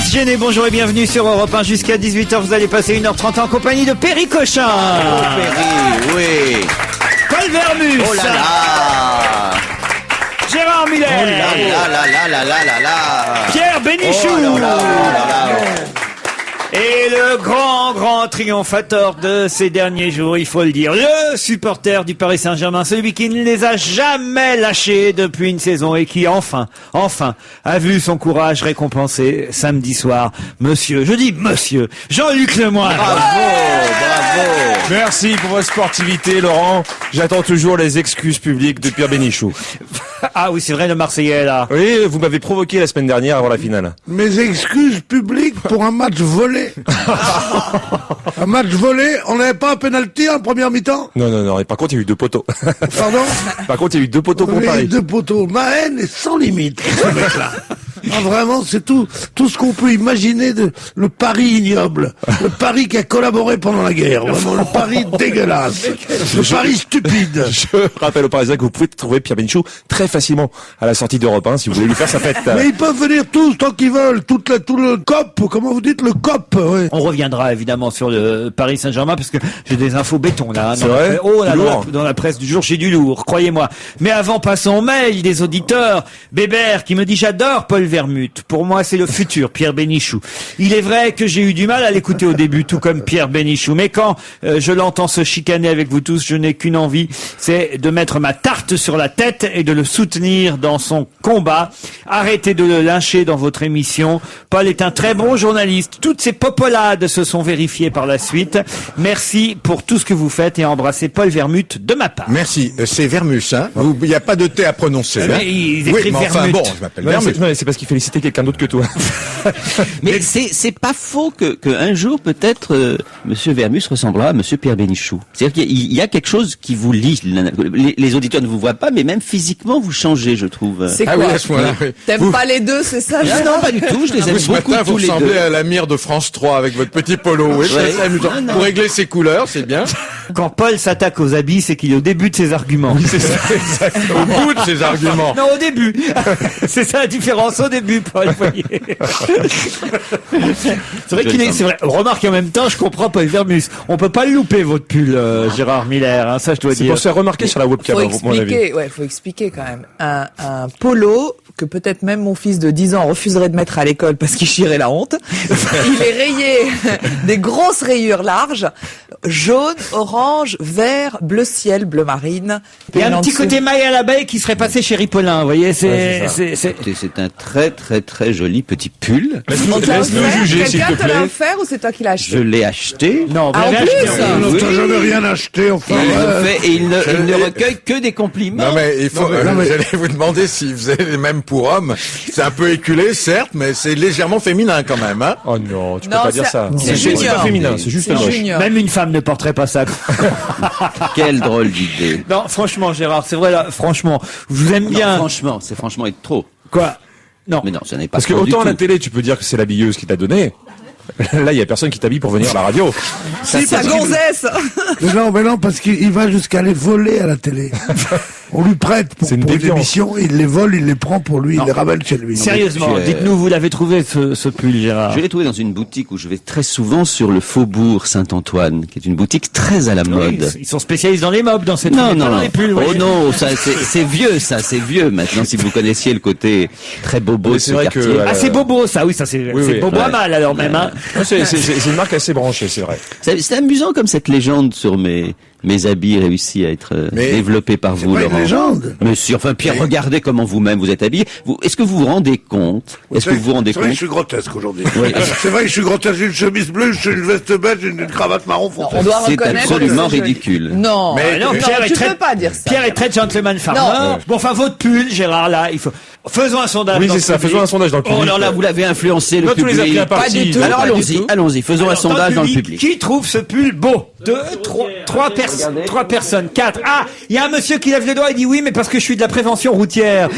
se gêner, bonjour et bienvenue sur Europe 1 jusqu'à 18h. Vous allez passer 1h30 en compagnie de Perry Cochin. Oh Perry, oui. Paul Vermus. Oh là là. Gérard Miller. Oh là là là là là là là. Pierre Bénichou. Oh là là là là. Et le grand triomphateur de ces derniers jours, il faut le dire, le supporter du Paris Saint-Germain, celui qui ne les a jamais lâchés depuis une saison et qui enfin, a vu son courage récompensé samedi soir. Monsieur Jean-Luc Lemoyne. Bravo. Merci pour votre sportivité, Laurent. J'attends toujours les excuses publiques de Pierre Bénichou. Ah oui, c'est vrai, le Marseillais, là. Oui, vous m'avez provoqué la semaine dernière avant la finale. Mes excuses publiques pour un match volé. Un match volé, on n'avait pas un penalty en première mi-temps? Non, et par contre, il y a eu 2 poteaux. Pardon? Par contre, il y a eu 2 poteaux pour Oui, Paris. 2 poteaux. Ma haine est sans limite pour ce mec-là. Non, vraiment, c'est tout ce qu'on peut imaginer de le Paris ignoble. Le Paris qui a collaboré pendant la guerre. Vraiment, le Paris dégueulasse. Le Paris stupide. Je rappelle aux Parisiens que vous pouvez trouver Pierre Bénichou très facilement à la sortie d'Europe 1 si vous voulez lui faire sa fête. Mais ils peuvent venir tous tant qu'ils veulent. Tout le COP, comment vous dites, le COP, oui. On reviendra évidemment sur le Paris Saint-Germain parce que j'ai des infos béton là. C'est vrai? Dans la presse du jour, j'ai du lourd, croyez-moi. Mais avant, passons au mail des auditeurs. Bébert qui me dit: j'adore Paul Vermut. Pour moi, c'est le futur Pierre Bénichou. Il est vrai que j'ai eu du mal à l'écouter au début, tout comme Pierre Bénichou. Mais quand je l'entends se chicaner avec vous tous, je n'ai qu'une envie, c'est de mettre ma tarte sur la tête et de le soutenir dans son combat. Arrêtez de le lyncher dans votre émission. Paul est un très bon journaliste. Toutes ces popolades se sont vérifiées par la suite. Merci pour tout ce que vous faites et embrassez Paul Vermut de ma part. Merci. C'est Vermus, hein. Il n'y a pas de T à prononcer. Hein. Mais ils Oui, écrivent mais enfin Vermut. bon, je m'appelle Non, Vermus. c'est parce qu'il félicitait quelqu'un d'autre que toi. Mais c'est pas faux que un jour peut-être Monsieur Vermus ressemblera à Monsieur Pierre Bénichou. C'est-à-dire qu'il y a quelque chose qui vous lie. Les auditeurs ne vous voient pas, mais même physiquement vous changez, je trouve. C'est Ah quoi? oui, à ce moment-là, oui. T'aimes pas les deux, c'est ça? Ah non, pas du tout. Je les aime Vous, ce beaucoup matin, vous tous les ressemblez deux. à la mire de France 3 avec votre petit polo. Oui, Ouais. c'est amusant. Non, non. Pour régler ses couleurs, c'est bien. Quand Paul s'attaque aux habits, c'est qu'il est au début de ses arguments. C'est ça, exactement. Au bout de ses arguments. Non, au début. C'est ça la différence, au début, Paul, vous voyez. C'est vrai qu'il est, c'est vrai. Remarque, en même temps, je comprends Paul Vermus. On peut pas le louper, votre pull, Gérard Miller, hein, ça je dois C'est dire. pour se faire remarquer sur la webcam, à mon avis. Faut expliquer quand même. Un polo que peut-être même mon fils de 10 ans refuserait de mettre à l'école parce qu'il chierait la honte. Il est rayé des grosses rayures larges, jaune, orange, vert, bleu ciel, bleu marine. Il y a un en petit dessous. côté maille à l'abeille qui serait passé chez Ripollin, vous voyez, c'est. Écoutez, c'est un très joli petit pull. On te l'a Laisse-nous offert. juger, s'il Quelqu'un te te l'a plaît. offert ou c'est toi qui l'as Je acheté? l'ai acheté. Non, vous Ah, en l'avez plus, acheté, ça. oui. On t'a jamais rien acheté, enfin. Il ne recueille que des compliments. Non mais il faut. Non, mais- J'allais vous demander s'il faisait les mêmes pour hommes. C'est un peu éculé, certes, mais c'est légèrement féminin quand même, hein. Oh non, tu peux Non, pas dire c'est- ça. c'est C'est junior. pas féminin, c'est juste C'est moche. junior. Même une femme ne porterait pas ça. Quelle drôle d'idée. Non, franchement, Gérard, c'est vrai, là, franchement, je vous aime bien. Non, franchement, c'est franchement être trop. Quoi? Non. Mais non, ça n'est pas Parce que trop du autant à la tout. télé, tu peux dire que c'est l'habilleuse qui t'a donné. Là, il y a personne qui t'habille pour venir à la radio. C'est sa gonzesse. Mais non, parce qu'il va jusqu'à les voler à la télé. On lui prête pour C'est une une déviance. émission, il les vole, il les prend pour lui, il les ramène chez lui. Sérieusement, tu es- dites-nous, vous l'avez trouvé ce pull, Gérard? Je l'ai trouvé dans une boutique où je vais très souvent sur le faubourg Saint-Antoine, qui est une boutique très à la Oui, mode. ils sont spécialistes dans les mobs, dans cette Non, pas non, dans non. les pulls, Oh voyez. non, ça, c'est vieux, ça, c'est vieux. Maintenant, si vous connaissiez le côté très bobo Mais de c'est ce vrai quartier. que, Ah, c'est bobo, ça, oui, ça c'est Oui, c'est oui. bobo à Ouais. mal, alors même, hein. Non, c'est une marque assez branchée, c'est vrai. C'est amusant comme cette légende sur mes habits réussit à être Mais développée par vous, pas une Laurent. légende. Monsieur, enfin, Pierre, regardez comment vous-même vous êtes habillé. Est-ce que vous vous rendez compte? Est-ce que vous vous rendez C'est vrai que je compte? suis grotesque aujourd'hui. Oui. C'est vrai que je suis grotesque, j'ai une chemise bleue, j'ai une veste beige, j'ai une cravate marron foncé. On doit C'est reconnaître. absolument que c'est joli. ridicule. Non. Mais- Non, Non, Pierre est tu très, peux pas dire ça. Pierre est très gentleman farmer. Non. Bon, enfin, votre pull, Gérard, là, il faut, faisons un sondage. Oui, dans c'est le ça, public. faisons un sondage dans le Oh, public. alors là, vous l'avez influencé, le Là, tous les public. applis à partie. Pas du tout. Alors pas du allons-y, tout. allons-y, faisons un Alors, sondage dans le public. Qui trouve ce pull beau? Trois personnes, 4. Ah, il y a un monsieur qui lève le doigt et dit oui, mais parce que je suis de la prévention routière.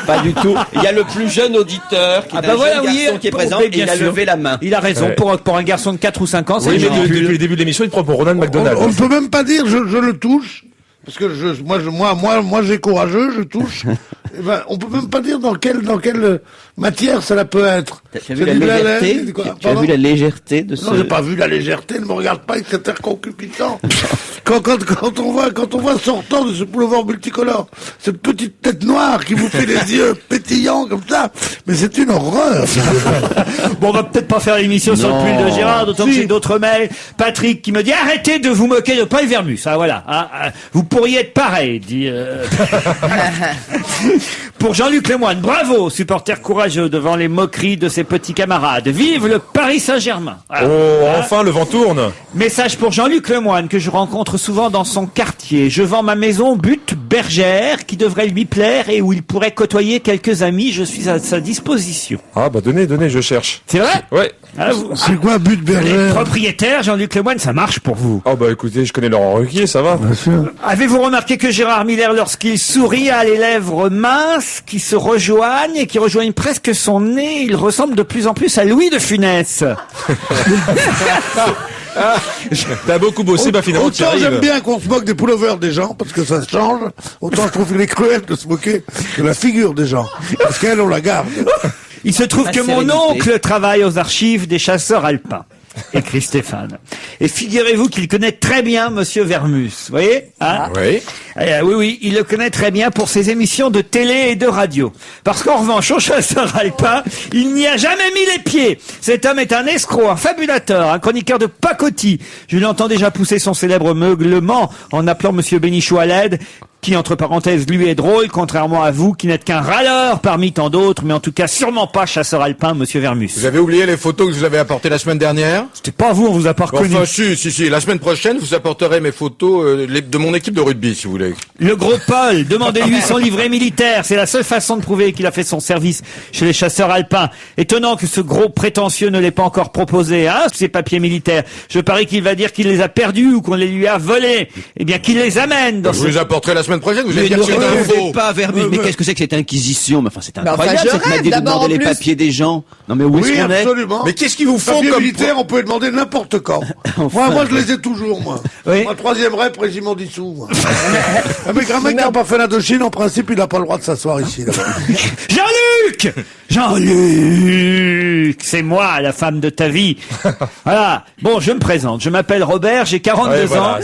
Pas du tout. Il y a le plus jeune auditeur qui est Ah bah un voilà, jeune oui, garçon qui est pour- présent oui, et bien il a sûr. levé la main. Il a raison, Ouais. pour un garçon de 4 ou 5 ans, c'est Oui, le mais genre de depuis pull. le début de l'émission, il prend pour Ronald On McDonald. ne peut même pas dire je le touche, parce que moi j'ai courageux, je touche. Eh ben, on peut même pas dire dans quelle matière cela peut être. Tu as vu la légèreté? Tu as vu la légèreté de ce... Non, j'ai pas vu la légèreté, ne me regarde pas avec cet air concupiscent. quand on voit sortant de ce boulevard multicolore, cette petite tête noire qui vous fait les yeux pétillants comme ça, mais c'est une horreur. Bon, on va peut-être pas faire l'émission sur le pull de Gérard, d'autant que j'ai d'autres mails. Patrick qui me dit arrêtez de vous moquer de Paul Vermus. Ah voilà, vous pourriez être pareil, dit. Pour Jean-Luc Lemoyne, bravo, supporter courageux devant les moqueries de ses petits camarades. Vive le Paris Saint-Germain. Voilà. Oh, enfin, le vent tourne. Message pour Jean-Luc Lemoyne, que je rencontre souvent dans son quartier. Je vends ma maison Butte Bergère, qui devrait lui plaire et où il pourrait côtoyer quelques amis. Je suis à sa disposition. Ah, bah, donnez, je cherche. C'est vrai? Ouais. C'est quoi Butte Les Bergère? propriétaires, Jean-Luc Lemoyne, ça marche pour vous. Oh, bah, écoutez, je connais Laurent Ruquier, ça va. Bien sûr. Avez-vous remarqué que Gérard Miller, lorsqu'il sourit, a les lèvres minces qui se rejoignent et qui rejoignent presque son nez? Il ressemble de plus en plus à Louis de Funès. T'as beaucoup bossé, bah finalement tu Autant arrives. j'aime bien qu'on se moque des pullovers des gens, parce que ça change, autant je trouve qu'il est cruel de se moquer de la figure des gens. Parce qu'elle, on la garde. Il se trouve que mon oncle travaille aux archives des chasseurs alpins. Écrit Stéphane. Et figurez-vous qu'il connaît très bien Monsieur Vermus. Vous voyez, hein? Oui. Oui, il le connaît très bien pour ses émissions de télé et de radio. Parce qu'en revanche, au chasseur alpin, il n'y a jamais mis les pieds. Cet homme est un escroc, un fabulateur, un chroniqueur de pacotille. Je l'entends déjà pousser son célèbre meuglement en appelant Monsieur Bénichou à l'aide, qui, entre parenthèses, lui est drôle, contrairement à vous, qui n'êtes qu'un râleur parmi tant d'autres, mais en tout cas sûrement pas chasseur alpin, Monsieur Vermus. Vous avez oublié les photos que je vous avais apportées la semaine dernière? C'était pas vous, on vous a pas reconnu. Enfin, si. La semaine prochaine, vous apporterez mes photos de mon équipe de rugby, si vous voulez. Le gros Paul, demandez-lui son livret militaire. C'est la seule façon de prouver qu'il a fait son service chez les chasseurs alpins. Étonnant que ce gros prétentieux ne l'ait pas encore proposé, hein, ces papiers militaires. Je parie qu'il va dire qu'il les a perdus ou qu'on les lui a volés. Eh bien, qu'il les amène dans Je vous les apporterai la semaine prochaine, vous allez dire que c'est un Ne faux. pas Vermus, mais qu'est-ce que c'est que cette inquisition? Mais enfin, c'est enfin, incroyable, je cette rêve, manière de d'abord, demander en les plus. papiers des gens. Non, mais où est-ce Oui, qu'on est? absolument. Mais qu'est-ce qu'ils vous font Papiers comme... militaires, on peut les demander n'importe quand. Moi, je les ai toujours, moi. Oui. Moi, troisième rep, régiment dissous, moi. Un mec qui n'a pas fait l'Indochine, en principe, il n'a pas le droit de s'asseoir ici, là. Jean-Luc! Jean-Luc! C'est moi, la femme de ta vie. Voilà. Bon, je me présente. Je m'appelle Robert, j'ai 42 Ouais, ans. voilà.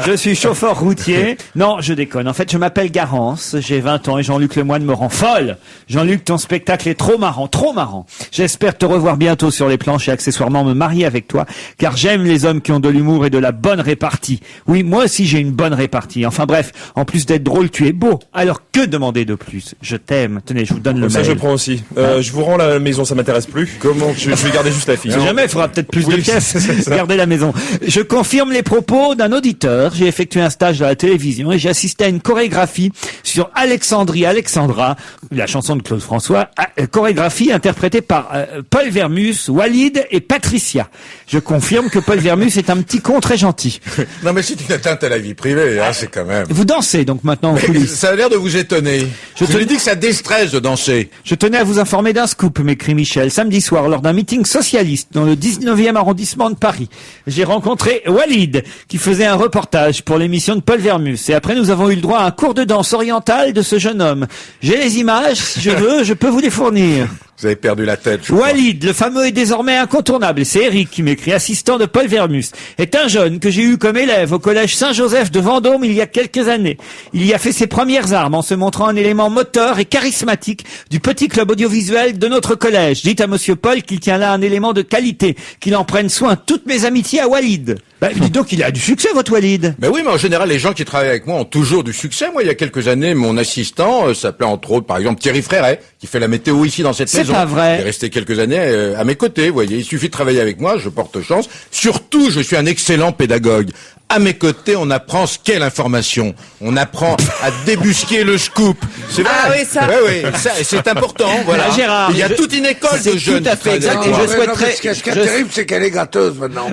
Je suis chauffeur routier. Non, je déconne. En fait, je m'appelle Garance. J'ai 20 ans et Jean-Luc Lemoyne me rend folle. Jean-Luc, ton spectacle est trop marrant, trop marrant. J'espère te revoir bientôt sur les planches et accessoirement me marier avec toi, car j'aime les hommes qui ont de l'humour et de la bonne répartie. Oui, moi aussi j'ai une bonne répartie. Enfin bref, en plus d'être drôle, tu es beau. Alors que demander de plus? Je t'aime. Tenez, je vous donne le Ça, mail. je prends aussi. Je vous rends la maison, ça m'intéresse plus. Comment je vais garder juste la fille. Si jamais, il faudra peut-être plus de Oui, pièces. c'est ça. Gardez la maison. Je confirme les propos d'un auditeur. J'ai effectué un stage à la télévision et j'ai assisté à une chorégraphie sur Alexandrie Alexandra, la chanson de Claude François, chorégraphie interprétée par Paul Vermus, Walid et Patricia. Je confirme que Paul Vermus est un petit con très gentil. Non, mais c'est une atteinte à la vie privée, hein, c'est quand même... Vous dansez donc maintenant en coulisses. Ça a l'air de vous étonner. Je te lui dis que ça déstresse de danser. Je tenais à vous informer d'un scoop, m'écrit Michel. Samedi soir, lors d'un meeting socialiste dans le 19e arrondissement de Paris, j'ai rencontré Walid, qui faisait un reportage pour l'émission de Paul Vermus. Et après, nous avons eu le droit à un cours de danse orientale de ce jeune homme. J'ai les images, si je veux, je peux vous les fournir. Vous avez perdu la tête, je crois. Walid, le fameux et désormais incontournable, c'est Eric qui m'écrit, assistant de Paul Vermus, est un jeune que j'ai eu comme élève au collège Saint-Joseph de Vendôme il y a quelques années. Il y a fait ses premières armes en se montrant un élément moteur et charismatique du petit club audiovisuel de notre collège. Dites à monsieur Paul qu'il tient là un élément de qualité, qu'il en prenne soin. Toutes mes amitiés à Walid. Dis donc, il a du succès, votre Walid. Mais oui, mais en général, les gens qui travaillent avec moi ont toujours du succès. Moi, il y a quelques années, mon assistant s'appelait entre autres, par exemple, Thierry Fréret, qui fait la météo ici dans cette maison. C'est pas vrai. Il est resté quelques années à mes côtés, vous voyez. Il suffit de travailler avec moi, je porte chance. Surtout, je suis un excellent pédagogue. À mes côtés, on apprend ce qu'est l'information. On apprend à débusquer le scoop. C'est vrai. Ah oui, ça. Oui, ça, et c'est important, voilà. Ah, Gérard, il y a toute une école de jeunes. tout à fait qui travaillent exact. avec Et moi. je souhaiterais- Ce qui est terrible, c'est qu'elle est gâteuse maintenant.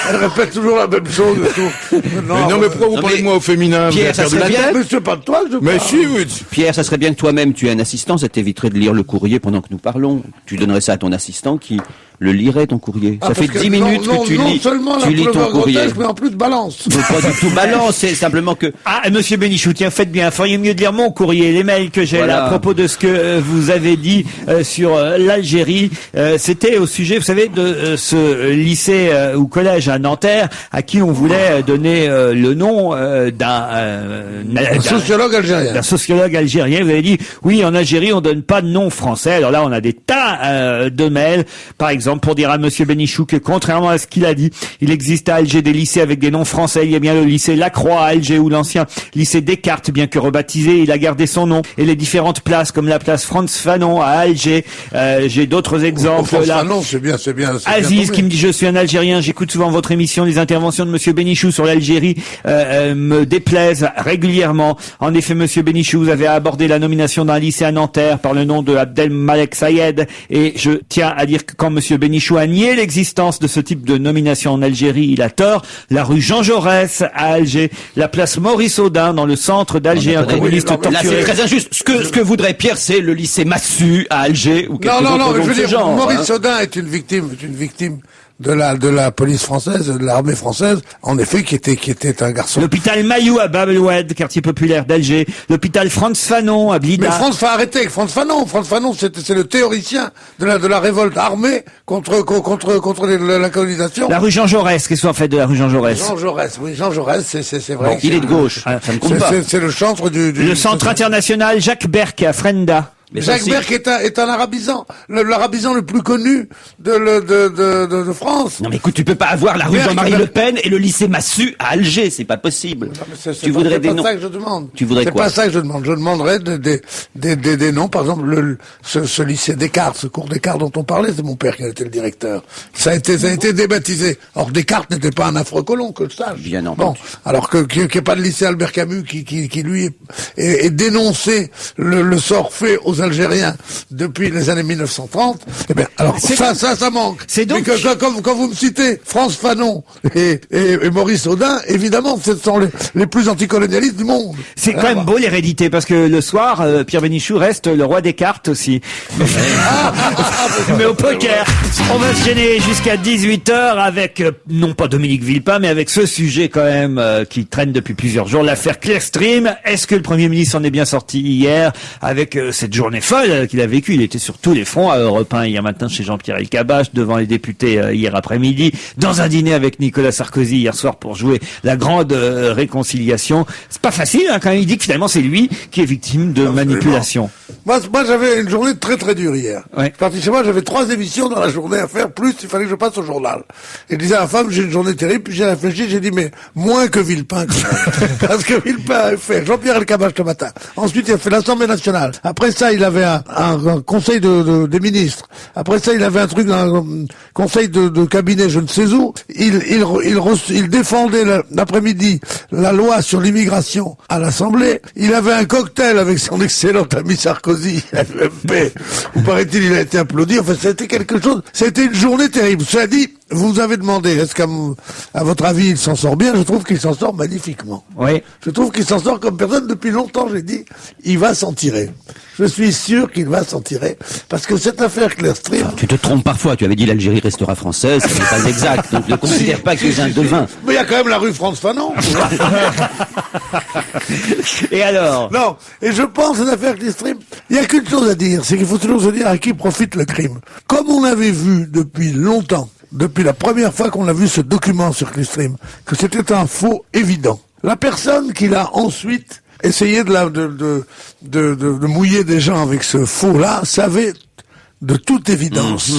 Elle répète toujours la même chose et tout. Mais non, mais pourquoi vous Non, parlez mais de moi au féminin? Pierre, vous avez ça perdu la serait tête? bien. Mais c'est pas de toi que je parle. Mais si, oui. Pierre, ça serait bien que toi-même tu aies un assistant, ça t'éviterait de lire le courrier pendant que nous parlons. Tu donnerais ça à ton assistant qui le lirait ton courrier. Ça fait parce 10 minutes non, que tu non lis, seulement tu lis la ton pleuveur courrier. grotesque, mais en plus balance. Faut pas du tout balance, c'est simplement que... Ah, monsieur Bénichou, tiens, faites bien. Feriez mieux de lire mon courrier, les mails que j'ai Voilà. là à propos de ce que vous avez dit sur l'Algérie. C'était au sujet, vous savez, de ce lycée ou collège à Nanterre à qui on voulait donner le nom d'un Sociologue algérien. d'un sociologue algérien. Vous avez dit, oui, en Algérie, on donne pas de nom français. Alors là, on a des tas de mails, par exemple, pour dire à monsieur Bénichou que contrairement à ce qu'il a dit, il existe à Alger des lycées avec des noms français. Il y a bien le lycée Lacroix à Alger ou l'ancien lycée Descartes, bien que rebaptisé, il a gardé son nom. Et les différentes places, comme la place Frantz Fanon à Alger. J'ai d'autres exemples là. Non, c'est bien. Aziz qui me dit, je suis un Algérien, j'écoute souvent votre émission, les interventions de monsieur Bénichou sur l'Algérie me déplaisent régulièrement. En effet, monsieur Bénichou, vous avez abordé la nomination d'un lycée à Nanterre par le nom de Abdelmalek Sayed, et je tiens à dire que quand monsieur Bénichou a nié l'existence de ce type de nomination en Algérie, il a tort. La rue Jean Jaurès à Alger, la place Maurice Audin dans le centre d'Alger, un communiste Là, c'est torturé. très injuste. Ce que voudrait Pierre, c'est le lycée Massu à Alger ou quelque Non, chose mais je veux de ce dire, genre. Maurice Audin est une victime de la police française, de l'armée française, en effet, qui était un garçon. L'hôpital Mayou à Bab el-Oued, quartier populaire d'Alger. L'hôpital Frantz Fanon à Blida. Mais France va arrêter avec Frantz Fanon. Frantz Fanon, c'est le théoricien de la révolte armée contre la colonisation. La rue Jean Jaurès, qu'est-ce qu'on fait de la rue Jean Jaurès? Jean Jaurès, c'est vrai. Bon, il est de gauche, ça ne compte pas. C'est le chantre du Le centre international Jacques Berck à Frenda. Mais ça, Jacques c'est- Berck est un arabisant, l'arabisant le plus connu de France. Non mais écoute, tu peux pas avoir la rue Berck, Jean-Marie ben- Le Pen et le lycée Massu à Alger, c'est pas possible. Non, mais c'est Tu voudrais des pas noms. ça que je demande. Tu voudrais C'est quoi pas ça que je demande. Je demanderais des noms. Par exemple, ce lycée Descartes, ce cours Descartes dont on parlait, c'est mon père qui en était le directeur. Ça a été débaptisé. Or, Descartes n'était pas un afro-colon, que je sache. Bien entendu. Bon. Alors qu'il n'y ait pas de lycée Albert Camus qui lui est dénoncé le sort fait aux Algériens depuis les années 1930. Eh bien, alors, ça manque. C'est donc- Mais quand vous me citez France Fanon et Maurice Audin, évidemment, ce sont les plus anticolonialistes du monde. C'est quand Voilà. même beau l'hérédité, parce que le soir, Pierre Bénichou reste le roi des cartes aussi. Mais au poker. On va se gêner jusqu'à 18h avec, non pas Dominique Villepin, mais avec ce sujet quand même qui traîne depuis plusieurs jours, l'affaire Clearstream. Est-ce que le Premier ministre en est bien sorti hier avec cette journée folle qu'il a vécue? Il était sur tous les fronts à Europe 1 hier matin chez Jean-Pierre Elkabbach, devant les députés hier après-midi, dans un dîner avec Nicolas Sarkozy hier soir pour jouer la grande réconciliation. C'est pas facile hein, quand même. Il dit que finalement c'est lui qui est victime de manipulation. Moi, j'avais une journée très très dure hier. Ouais. Je suis parti chez moi, j'avais 3 émissions dans la journée à faire, plus il fallait que je passe au journal. Et je disais à la femme, j'ai une journée terrible, puis j'ai réfléchi, j'ai dit, mais moins que Villepin, quand même. Parce que Villepin a fait Jean-Pierre Elkabbach le matin. Ensuite, il a fait l'Assemblée nationale. Après ça, il avait un conseil des ministres. Après ça, il avait un truc, un conseil de cabinet, je ne sais où. Il défendait l'après-midi la loi sur l'immigration à l'Assemblée. Il avait un cocktail avec son excellent ami Sarkozy, à l'UMP, où paraît-il, il a été applaudi. Enfin, ça a été quelque chose. Ça a été une journée terrible. Cela dit, vous avez demandé, est-ce qu'à votre avis, il s'en sort bien? Je trouve qu'il s'en sort magnifiquement. Oui. Je trouve qu'il s'en sort comme personne. Depuis longtemps, j'ai dit, il va s'en tirer. Je suis sûr qu'il va s'en tirer. Parce que cette affaire Clearstream... Tu te trompes parfois, tu avais dit l'Algérie restera française, ce n'est pas exact, donc ne considère pas que c'est un devin. Mais il y a quand même la rue France Fanon. Et alors? Non. Et je pense, cette affaire Clearstream, il n'y a qu'une chose à dire, c'est qu'il faut toujours se dire à qui profite le crime. Comme on avait vu depuis longtemps, depuis la première fois qu'on a vu ce document sur Clearstream, que c'était un faux évident. La personne qui l'a ensuite essayé de mouiller des gens avec ce faux-là savait de toute évidence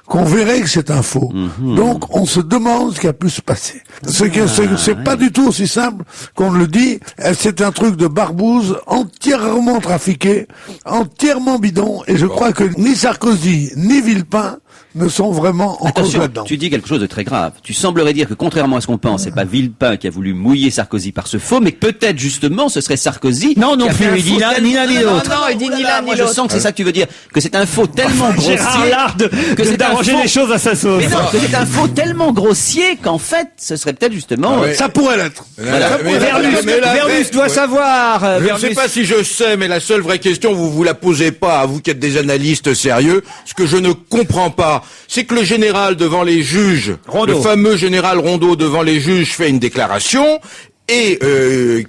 qu'on verrait que c'est un faux. Donc, on se demande ce qui a pu se passer. C'est pas du tout aussi simple qu'on le dit. C'est un truc de barbouze, entièrement trafiqué, entièrement bidon, et je crois que ni Sarkozy, ni Villepin ne sont vraiment en cause Attention, là-dedans. tu dis quelque chose de très grave. Tu semblerais dire que contrairement à ce qu'on pense, c'est pas Villepin qui a voulu mouiller Sarkozy par ce faux, mais que peut-être justement ce serait Sarkozy. Non, non qui a fait plus, un il dit faux ni tellement- l'un ni l'autre. Non, il dit ni l'un Moi, ni je l'autre. sens que c'est ça que tu veux dire, que c'est un faux tellement grossier. Gérard Lard que c'est un d'arranger faux- les choses à sa sauce. Mais non, que c'est un faux tellement grossier qu'en fait, ce serait peut-être justement. Ah ouais. Ça pourrait l'être. Vermus doit savoir. Je ne Vermus. sais pas si je sais, mais la seule vraie question, vous la posez pas, à vous qui êtes des analystes sérieux. Ce que je ne comprends pas, pas, c'est que le général devant les juges, Rondeau. le fameux général Rondeau devant les juges fait une déclaration, et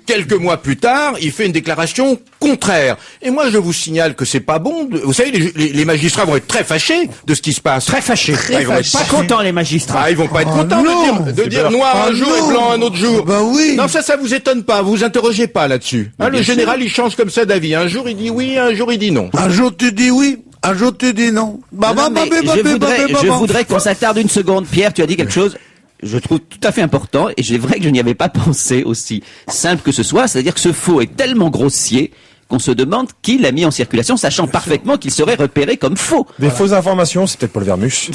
quelques mois plus tard, il fait une déclaration contraire. Et moi, je vous signale que c'est pas bon. Vous savez, les magistrats vont être très fâchés de ce qui se passe. Très fâchés. Ils vont être Pas contents, les magistrats. Ah, ils vont pas être contents non. de dire noir un jour et blanc un autre jour. Ben oui. Non, ça vous étonne pas. Vous vous interrogez pas là-dessus. Hein, le général, il change comme ça d'avis. Un jour, il dit oui, un jour, il dit non. Un jour tu dis oui, un jour tu dis non. Non, mais je voudrais qu'on s'attarde une seconde. Pierre, tu as dit quelque chose, je trouve tout à fait important, et c'est vrai que je n'y avais pas pensé, aussi simple que ce soit, c'est-à-dire que ce faux est tellement grossier qu'on se demande qui l'a mis en circulation, sachant parfaitement qu'il serait repéré comme faux. Des fausses informations, c'est peut-être Paul Vermus.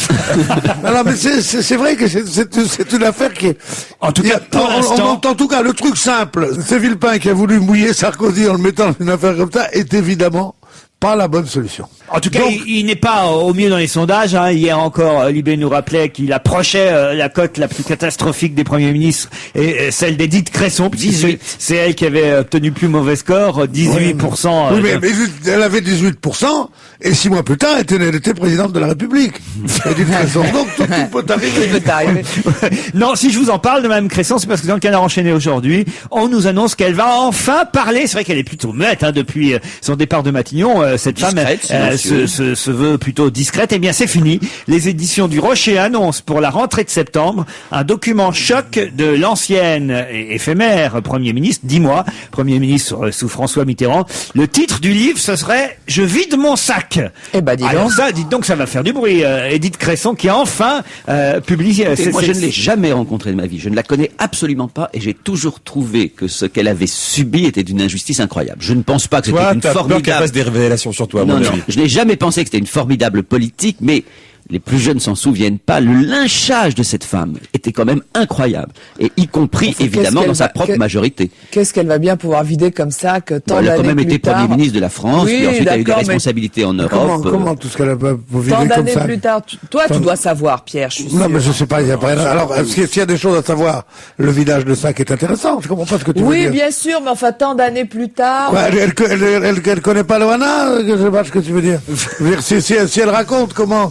Non, mais c'est vrai que c'est une affaire qui est... En tout cas, pour l'instant. En tout cas, le truc simple, c'est Villepin qui a voulu mouiller Sarkozy en le mettant dans une affaire comme ça, est évidemment pas la bonne solution. En tout cas, il n'est pas au mieux dans les sondages. Hein. Hier encore, Libé nous rappelait qu'il approchait la cote la plus catastrophique des premiers ministres et celle d'Édith Cresson. 18. C'est elle qui avait obtenu plus mauvais score, 18%. Oui, mais elle avait 18%, et 6 mois plus tard, elle était présidente de la République. Édith Cresson. Donc, tout peut arriver. Non, si je vous en parle de Mme Cresson, c'est parce que dans le Canard enchaîné aujourd'hui, on nous annonce qu'elle va enfin parler. C'est vrai qu'elle est plutôt muette hein, depuis son départ de Matignon. Cette Discrète, femme se veut plutôt discrète. Eh bien, c'est fini. Les éditions du Rocher annoncent pour la rentrée de septembre un document choc de l'ancienne et éphémère Premier ministre, 10 mois, Premier ministre sous François Mitterrand. Le titre du livre, ce serait « Je vide mon sac ». Eh ben, dis Alors donc. ça, dites donc, ça va faire du bruit. Édith Cresson qui a enfin publié... Moi, je ne l'ai jamais rencontrée de ma vie. Je ne la connais absolument pas, et j'ai toujours trouvé que ce qu'elle avait subi était d'une injustice incroyable. Je ne pense pas que c'était Toi, une t'as peur qu'elle formidable... fasse des révélations sur toi, à Non, mon non, avis. je n'ai jamais pensé que c'était une formidable politique, mais les plus jeunes s'en souviennent pas. Le lynchage de cette femme était quand même incroyable, et y compris Enfin, évidemment qu'est-ce dans sa qu'elle propre va- majorité. Qu'est-ce qu'elle va bien pouvoir vider comme ça que tant Elle a quand d'années même plus été tard... Premier ministre de la France, Oui, puis ensuite a eu des d'accord, mais responsabilités en Europe. Comment tout ce qu'elle a pas vider Tant comme d'années ça? plus tard, toi, tu dois savoir, Pierre, je suis Non, sûre. mais je sais pas, il y a pas... Alors, s'il y a des choses à savoir, le vidage de sac est intéressant. Je comprends pas ce que tu veux Oui, dire. bien sûr, mais enfin, tant d'années plus tard... Quoi, elle connaît pas Loana, je sais pas ce que tu veux dire. Je veux dire, si elle raconte comment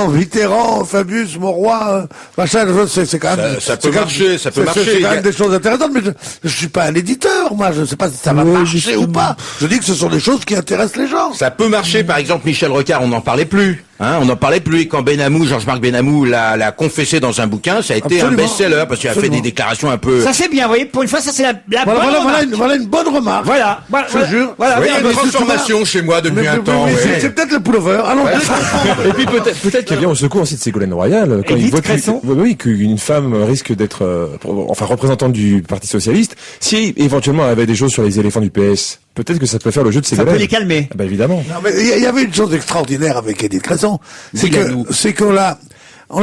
Mitterrand, Fabius, Mauroy, machin, c'est quand même... Ça c'est peut quand marcher, même- ça peut c'est- marcher. C'est Il y quand a- même des choses intéressantes, mais je suis pas un éditeur, moi, je sais pas si ça va Oui, marcher justement. ou pas. Je dis que ce sont des choses qui intéressent les gens. Ça peut marcher, par exemple, Michel Rocard, on n'en parlait plus. Hein, on n'en parlait plus. Et quand Georges-Marc Benamou l'a confessé dans un bouquin, ça a été Absolument. un best-seller, parce qu'il a fait Absolument. des déclaration un peu... Ça c'est bien, vous voyez, pour une fois, ça c'est la bonne remarque. Voilà une bonne remarque. Voilà, Je te jure. Voilà, Oui, il y a voilà. une transformation chez moi depuis un temps. Mais ouais. c'est peut-être le pullover. Allons. Et puis peut-être qu'il vient au secours aussi de Ségolène Royal quand il Édith voit Cresson. qu'une femme risque d'être représentante du Parti socialiste. Si éventuellement elle avait des choses sur les éléphants du PS, peut-être que ça peut faire le jeu de Ça Ségolène. peut les calmer. Ah bah évidemment. Non, mais il y avait une chose extraordinaire avec Édith Cresson, Dis-la-nous. c'est qu'on l'a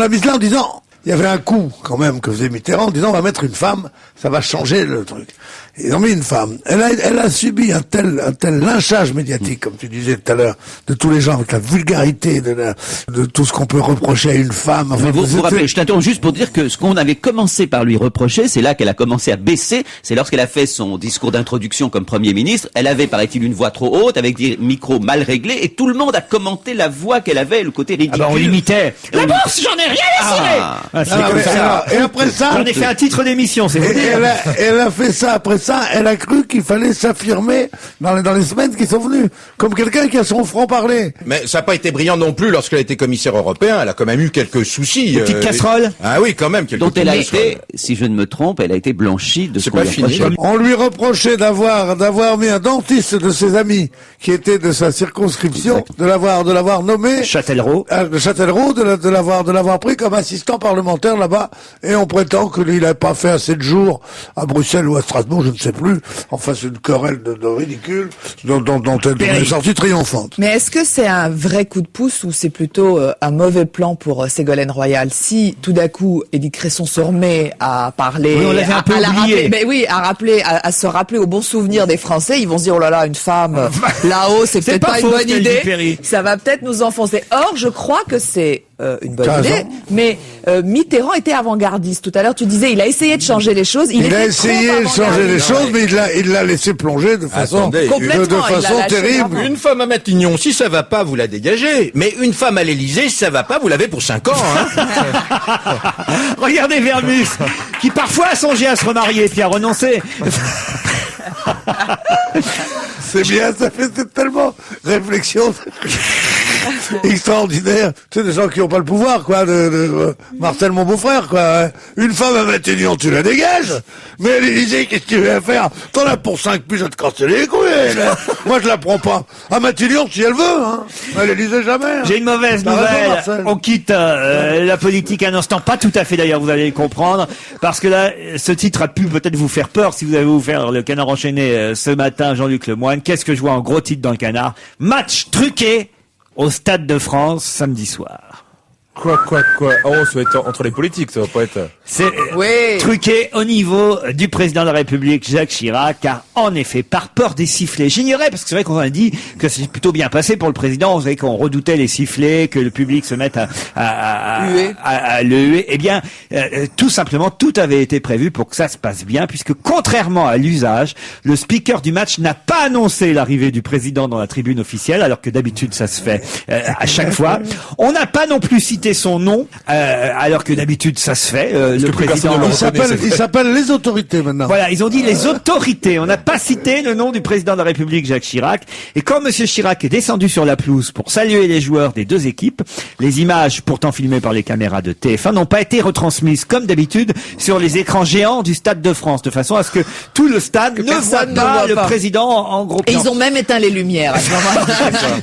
mise là en disant, il y avait un coup quand même que faisait Mitterrand en disant on va mettre une femme, ça va changer le truc. Et ils ont mis une femme. Elle a subi un tel lynchage médiatique, comme tu disais tout à l'heure, de tous les gens, avec la vulgarité de tout ce qu'on peut reprocher à une femme. Enfin, Mais vous c'était- rappelez, je t'interromps juste pour dire que ce qu'on avait commencé par lui reprocher, c'est là qu'elle a commencé à baisser, c'est lorsqu'elle a fait son discours d'introduction comme Premier ministre, elle avait, paraît-il, une voix trop haute, avec des micros mal réglés, et tout le monde a commenté la voix qu'elle avait, le côté Ah ridicule. bah on l'imitait. La bourse, j'en ai rien à cirer. Ah. Ah, c'est Ah, comme mais ça. alors, et après ça, J'en ai fait un titre d'émission, c'est vous Et dire. elle a fait ça, après ça, elle a cru qu'il fallait s'affirmer dans les semaines qui sont venues, comme quelqu'un qui a son franc-parler. Mais ça n'a pas été brillant non plus lorsqu'elle a été commissaire européen. Elle a quand même eu quelques soucis. Des petites casseroles. Ah oui, quand même. Quelques dont elle a petites été, si je ne me trompe, elle a été blanchie de ce C'est qu'on pas lui fini. reprochait. On lui reprochait d'avoir mis un dentiste de ses amis, qui était de sa circonscription, de l'avoir nommé, Châtellerault. de Châtellerault, de l'avoir pris comme assistant parlementaire là-bas, et on prétend qu'il n'a pas fait assez de jours à Bruxelles ou à Strasbourg, je ne sais plus. Enfin, c'est une querelle de ridicule dont elle est sortie triomphante. Mais est-ce que c'est un vrai coup de pouce ou c'est plutôt un mauvais plan pour Ségolène Royal? Si tout d'un coup Édith Cresson se remet à parler, Oui, on l'avait un peu la oublié. rappeler, ben oui, à se rappeler au bon souvenir des Français, ils vont se dire oh là là, une femme là-haut, c'est C'est peut-être pas pas faux, une ce bonne qu'elle dit, idée. Perry. Ça va peut-être nous enfoncer. Or, je crois que c'est une bonne T'as idée. raison. Mais Mitterrand était avant-gardiste. Tout à l'heure, tu disais, il a essayé de changer les choses. Il a était essayé trop de changer les avant-gardiste. des choses, mais il l'a laissé plonger de façon, Attendez, Complètement, il l'a lâché terrible. vraiment. Une femme à Matignon, si ça va pas, vous la dégagez. Mais une femme à l'Élysée, si ça va pas, vous l'avez pour 5 ans. Hein. Regardez Vermus, qui parfois a songé à se remarier puis a renoncé. C'est bien, c'est tellement réflexion extraordinaire. Tu sais, des gens qui n'ont pas le pouvoir, quoi, Marcel, mon beau-frère, quoi. Hein. Une femme à Matignon, tu la dégages. Mais à l'Élysée, qu'est-ce que tu vas faire? T'en as pour 5 puis à te casser les couilles, là. Moi, je la prends pas. À Matignon, si elle veut, hein. À l'Élysée, jamais. Hein. J'ai une mauvaise T'as raison, nouvelle. Marcel. On quitte la politique un instant, pas tout à fait d'ailleurs, vous allez le comprendre, parce que là, ce titre a pu peut-être vous faire peur si vous avez ouvert le Canard enchaîné ce matin, Jean-Luc Lemoyne. Qu'est-ce que je vois en gros titre dans le Canard? Match truqué au Stade de France samedi soir. Quoi. Oh, ça va être entre les politiques, ça va pas être... C'est Oui. truqué au niveau du président de la République, Jacques Chirac, car en effet, par peur des sifflets, j'ignorais, parce que c'est vrai qu'on a dit que c'est plutôt bien passé pour le président, vous savez qu'on redoutait les sifflets, que le public se mette à le huer. Eh bien, tout simplement, tout avait été prévu pour que ça se passe bien, puisque contrairement à l'usage, le speaker du match n'a pas annoncé l'arrivée du président dans la tribune officielle, alors que d'habitude ça se fait à chaque fois. On n'a pas non plus cité son nom, alors que d'habitude ça se fait. Le président. Il s'appelle les autorités maintenant. Voilà, ils ont dit les autorités. On n'a pas cité le nom du président de la République, Jacques Chirac. Et quand Monsieur Chirac est descendu sur la pelouse pour saluer les joueurs des deux équipes, les images, pourtant filmées par les caméras de TF1, n'ont pas été retransmises comme d'habitude sur les écrans géants du Stade de France, de façon à ce que tout le stade ne voit pas le président en gros Et plan. ils ont même éteint les lumières à ce moment-là.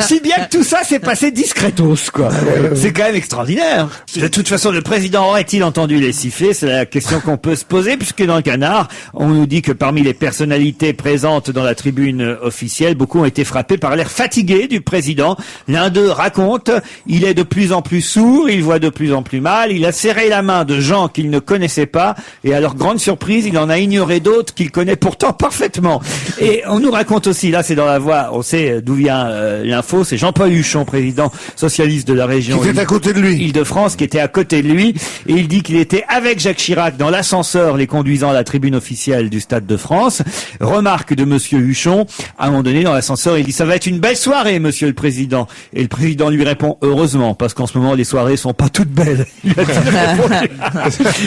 Si bien que tout ça s'est passé discretos, quoi. C'est quand même extraordinaire. De toute façon, le président aurait-il entendu les sifflets? C'est la question qu'on peut se poser, puisque dans le Canard, on nous dit que parmi les personnalités présentes dans la tribune officielle, beaucoup ont été frappés par l'air fatigué du président. L'un d'eux raconte, il est de plus en plus sourd, il voit de plus en plus mal, il a serré la main de gens qu'il ne connaissait pas, et à leur grande surprise, il en a ignoré d'autres qu'il connaît pourtant parfaitement. Et on nous raconte aussi, là c'est dans la voix, on sait d'où vient l'info, c'est Jean-Paul Huchon, président socialiste de la région Qui était à côté de lui. Île-de-France, qui était à côté de lui, et il dit qu'il était avec Jacques Chirac dans l'ascenseur les conduisant à la tribune officielle du Stade de France. Remarque de Monsieur Huchon, à un moment donné dans l'ascenseur, il dit: ça va être une belle soirée, Monsieur le Président. Et le Président lui répond: heureusement, parce qu'en ce moment les soirées sont pas toutes belles. Il a répondu.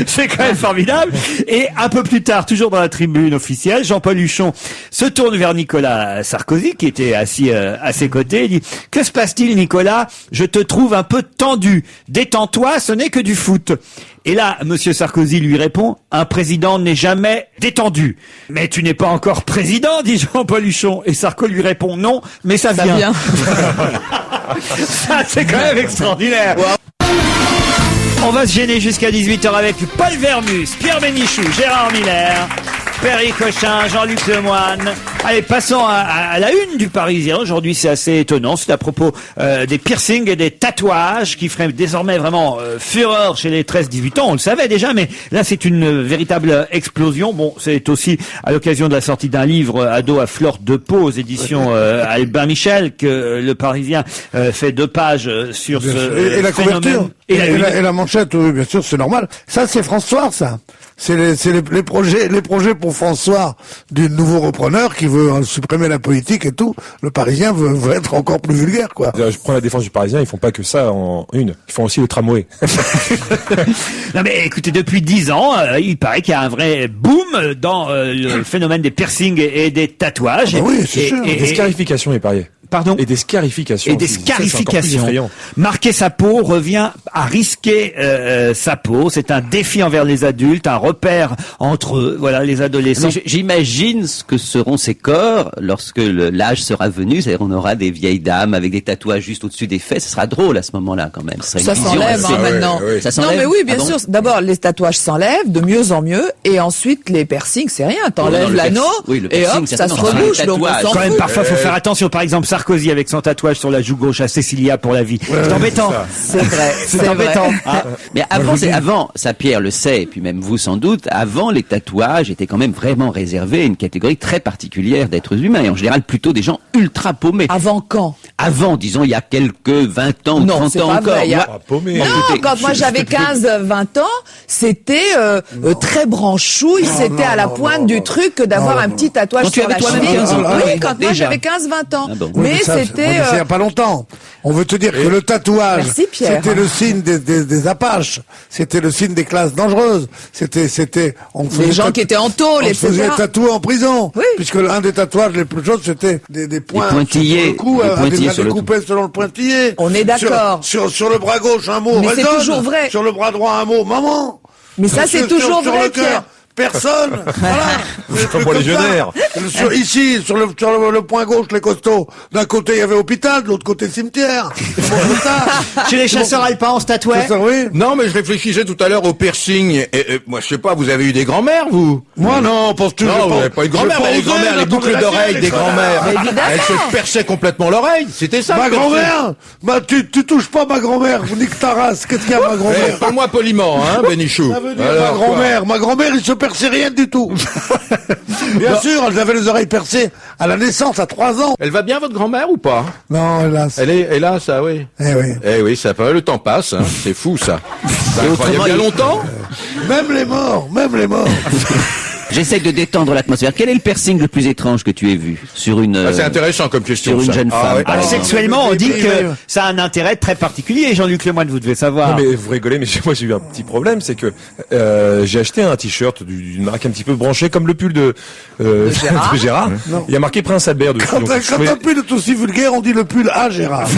C'est quand même formidable. Et un peu plus tard, toujours dans la tribune officielle, Jean-Paul Huchon se tourne vers Nicolas Sarkozy, qui était assis à ses côtés. Il dit: que se passe-t-il, Nicolas? Je te trouve un peu tendu. Détends-toi, ce n'est que du foot. Et là, Monsieur Sarkozy lui répond: un président n'est jamais détendu. Mais tu n'es pas encore président, dit Jean-Paul Huchon. Et Sarkozy lui répond: non, mais ça vient. Ça, c'est quand même extraordinaire. On va se gêner jusqu'à 18h avec Paul Vermus, Pierre Bénichou, Gérard Miller, Perry Cochin, Jean-Luc Lemoyne. Allez, passons à la une du Parisien. Aujourd'hui, c'est assez étonnant. C'est à propos des piercings et des tatouages qui feraient désormais vraiment fureur chez les 13-18 ans. On le savait déjà, mais là, c'est une véritable explosion. Bon, c'est aussi à l'occasion de la sortie d'un livre ado à fleur de peau aux éditions Albin Michel que le Parisien fait 2 pages sur ce et la phénomène. couverture. Et la manchette, oui, bien sûr, c'est normal. Ça, c'est François, ça. C'est les projets pour François du nouveau repreneur qui veut supprimer la politique et tout. Le Parisien veut être encore plus vulgaire, quoi. Je prends la défense du Parisien, ils font pas que ça en une. Ils font aussi le tramway. Non mais écoutez, depuis 10 ans, il paraît qu'il y a un vrai boom dans le phénomène des piercings et des tatouages. Ah bah oui, c'est sûr. Des scarifications, il paraît. Pardon. Et des scarifications. Et des aussi. Ça, c'est encore plus scarifications. effrayant. Marquer sa peau revient à risquer sa peau. C'est un défi envers les adultes, un repère entre les adolescents. Mais j'imagine ce que seront ces corps lorsque l'âge sera venu. C'est-à-dire on aura des vieilles dames avec des tatouages juste au-dessus des fesses. Ce sera drôle à ce moment-là quand même. Ce sera Ça une vision s'enlève assez- maintenant. oui. Ça Non s'enlève. mais oui, bien Ah bon sûr. D'abord, les tatouages s'enlèvent de mieux en mieux, et ensuite les piercings, c'est rien. Oh, T'enlèves non, le l'anneau, oui, le et piercing, hop, ça se certainement, c'est un rebouche. Donc on tatouage. s'en Quand même, fout. parfois, faut faire attention. Par exemple, Sarkozy avec son tatouage sur la joue gauche à Cécilia pour la vie. C'est embêtant. C'est vrai. C'est embêtant. Mais avant, ça Pierre le sait, et puis même vous sans doute, avant les tatouages étaient quand même vraiment réservés à une catégorie très particulière d'êtres humains, et en général plutôt des gens ultra paumés. Avant quand? Avant, disons, il y a quelques 20 ans ou Non, 30 c'est ans pas encore. vrai, il y a- Ah, paumé. Non, Écoutez, quand moi j'avais 15-20 ans, c'était très branchouille, c'était à la pointe du truc d'avoir un petit tatouage Quand tu sur avais la toi-même cheville. 15 ans, Oui, oui, quand moi déjà. j'avais 15-20 ans. Ah bon. Mais Oui, ça, c'était... c'est il y a pas longtemps. On veut te dire que le tatouage, Merci, Pierre. c'était le signe des Apaches, c'était le signe des classes dangereuses, c'était, on faisait Les gens qui étaient en tôle, on se faisait etc. tatouer en prison, Oui. puisque l'un des tatouages les plus chauds, c'était des points pointillés, sur le cou, des pointillés à sur le découper selon le pointillé. On est d'accord. Sur le bras gauche, un mot Mais c'est résonne. toujours vrai. Sur le bras droit, un mot maman. Mais ça, c'est toujours sur vrai, le cœur, Pierre. Personne. Voilà. Des Comme trucs pour les ça. légionnaires. Ici, sur le point gauche, les costauds. D'un côté, il y avait hôpital, de l'autre côté, cimetière. C'est bon, comme ça. Chez les chasseurs alpins, on se tatouait. C'est ça, oui. Non, mais je réfléchissais tout à l'heure au piercing. Et moi, je sais pas, vous avez eu des grands-mères, vous? Moi, non, penses-tu Non, vous n'avez pas eu de grand-mère, mais les grand-mères, les boucles d'oreilles des grands-mères. Mais évidemment. Elles se perçaient complètement l'oreille. C'était ça. Ma le piercing. grand-mère, tu touches pas ma grand-mère, vous nique ta race. Qu'est-ce qu'il y a, ma Eh, grand-mère? parle-moi poliment, hein, Bénichou. Ça veut dire Alors, quoi ma grand-mère, il se perçait rien du tout. Bien sûr, elle avait les oreilles percées à la naissance, à 3 ans. Elle va bien, votre grand-mère, ou pas? Non, hélas. Elle est là, ça, oui. Eh oui. Eh oui, ça va, le temps passe, hein. C'est fou, ça. Ça Et incroyable. autrement, Il y a il- longtemps? Même les morts. J'essaie de détendre l'atmosphère. Quel est le piercing le plus étrange que tu aies vu sur une Ah, c'est intéressant comme question, sur une ça. jeune Ah, femme ouais. par Ah, exemple. sexuellement, on dit Oui, que oui. ça a un intérêt très particulier. Jean-Luc Lemoyne, vous devez savoir. Non, mais vous rigolez, mais moi j'ai eu un petit problème, c'est que j'ai acheté un t-shirt d'une marque un petit peu branchée comme le pull de Gérard. de Gérard. Non. Il y a marqué Prince Albert dessus. Quand donc je un trouvais- pull est aussi vulgaire, on dit le pull à Gérard.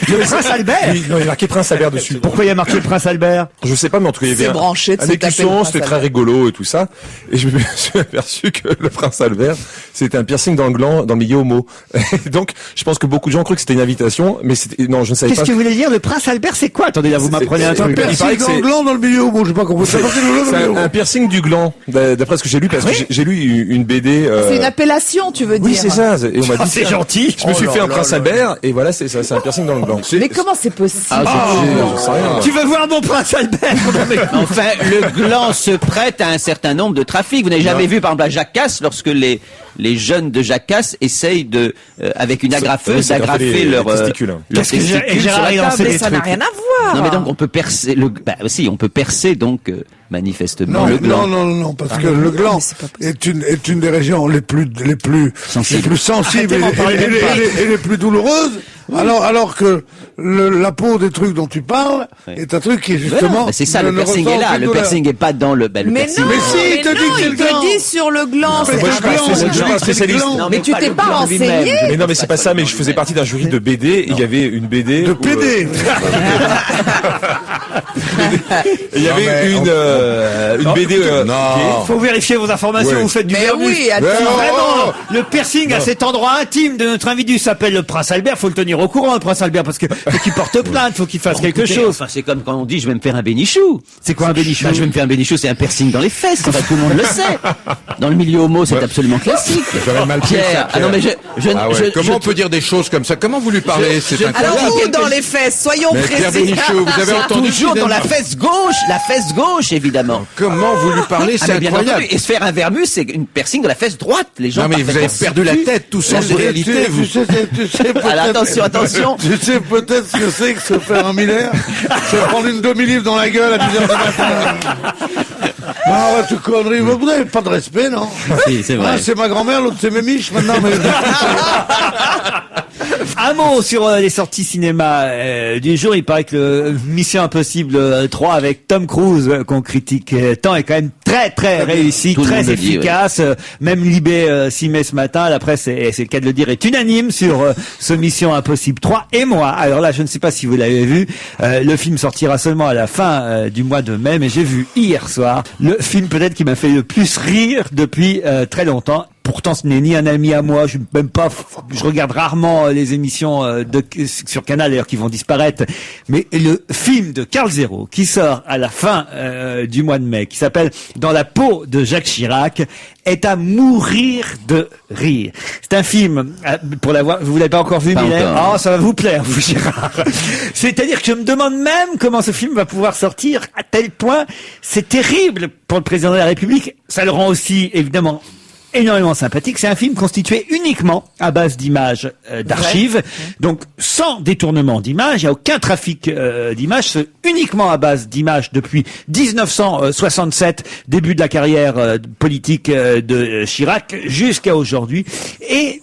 Le Prince Albert. Oui, non, il y a marqué Prince Albert dessus. Pourquoi il y a marqué le Prince Albert? Je sais pas, mais en tout cas, il y avait C'est branché de un se taper le écusson, Prince c'était très Albert. rigolo et tout ça. Et je me suis aperçu que le Prince Albert, c'était un piercing dans le gland, dans le milieu homo. Et donc, je pense que beaucoup de gens cru que c'était une invitation, mais c'était, non, je ne savais Qu'est-ce pas. que vous voulez dire? Le Prince Albert, c'est quoi? Attendez, là, vous m'apprenez un c'est- truc. il paraît Piercing que dans c'est- le gland dans le milieu homo, j'ai pas compris. C'est parti le gland dans C'est le milieu un homo. piercing du gland, d'après ce que j'ai lu, parce que j'ai lu une BD. C'est une appellation, tu veux dire. Oui, c'est ça. Et on m'a Ah, dit, c'est tiens, gentil. Je me suis Oh fait là un là Prince là Albert, et voilà, c'est ça, c'est un piercing dans le gland. Mais comment c'est possible? J'en sais rien. Tu veux voir mon Prince Albert? Enfin, le gland se prête à un certain nombre de trafics. Vous n'avez jamais vu, par exemple, à Jacasse, lorsque les jeunes de Jacasse essayent de, avec une agrafeuse, ça gratte d'agrafer les leur testicules. leurs Qu'est-ce que testicules sur Gérard, la il en table. sait Mais des ça n'a trucs. rien à voir. Non, mais donc on peut percer si on peut percer donc manifestement Non, le gland. non, parce que le gland mais c'est pas possible. est une des régions les plus Sensibles. sensibles Arrêtez d'en parler même pas. et les plus douloureuses. Alors que la peau des trucs dont tu parles est un truc qui Voilà, justement. bah c'est ça, ne le piercing ressent est là. aucune Le douleur. piercing est pas dans le, le Mais piercing. non, Mais si, il te dit que c'est le gland. il te dit sur le gland. Mais c'est moi, un je pense gland. que je suis pas spécialiste. Non, Mais tu pas t'es le pas gland lui-même. renseigné? Mais non, mais c'est pas ça, mais je faisais partie d'un jury de BD, et il y avait une BD. De où, PD. et il y avait une BD. Non. Faut vérifier vos informations, Ouais. vous faites du Mais vernis. oui, attends. Ouais, oh, Vraiment, le piercing à cet endroit intime de notre invité s'appelle le Prince Albert. Faut le tenir au courant, le Prince Albert, parce que faut qu'il porte plainte, faut qu'il fasse quelque Écoutez, chose. Enfin, c'est comme quand on dit je vais me faire un bénichou. C'est quoi un bénichou? Bah, je vais me faire un bénichou, c'est un piercing dans les fesses. Enfin, tout le monde le sait. Dans le milieu homo, c'est absolument classique. J'aurais mal pris ça, Pierre. Ah non, mais Ah ouais. Comment on peut dire des choses comme ça? Comment vous lui parlez? C'est je- incroyable. Alors où quelque- dans les fesses? Soyons Mais Pierre précis. Bénichou, vous avez entendu toujours dans la finalement. fesse gauche, évidemment. Comment vous lui parlez? Ah, C'est mais bien incroyable. entendu. Et se faire un vermus, c'est une piercing de la fesse droite. Les gens Non, mais vous avez parfaitement perdu la situés. tête, tout ça, La en réalité, vous. Tu sais peut-être. Alors, attention. Tu sais peut-être ce que c'est que se faire un Miller. Se prendre une demi-livre dans la gueule à 10h du matin. Non, arrête tes conneries. Vous n'avez pas de respect, non? Si, c'est vrai. Ah, c'est ma grand-mère, l'autre c'est mes miches maintenant. Mais... Un mot sur les sorties cinéma du jour. Il paraît que le Mission Impossible 3 avec Tom Cruise qu'on critique tant est quand même très réussi, Tout le très monde le dit, efficace. Même Libé s'y met ce matin. La presse, c'est le cas de le dire, est unanime sur ce Mission Impossible 3. Et moi, alors là, je ne sais pas si vous l'avez vu, le film sortira seulement à la fin du mois de mai, mais j'ai vu hier soir le film peut-être qui m'a fait le plus rire depuis très longtemps. Pourtant, ce n'est ni un ami à moi. Je regarde rarement les émissions sur Canal d'ailleurs qui vont disparaître. Mais le film de Carl Zero qui sort à la fin du mois de mai, qui s'appelle dans la peau de Jacques Chirac est à mourir de rire. C'est un film, pour l'avoir, vous l'avez pas encore vu, Pas Mylène? encore. Oh, ça va vous plaire, vous, Gérard. C'est-à-dire que je me demande même comment ce film va pouvoir sortir, à tel point, c'est terrible pour le président de la République. Ça le rend aussi, évidemment, énormément sympathique. C'est un film constitué uniquement à base d'images, d'archives, donc sans détournement d'images. Il n'y a aucun trafic d'images, c'est uniquement à base d'images depuis 1967, début de la carrière politique de Chirac, jusqu'à aujourd'hui.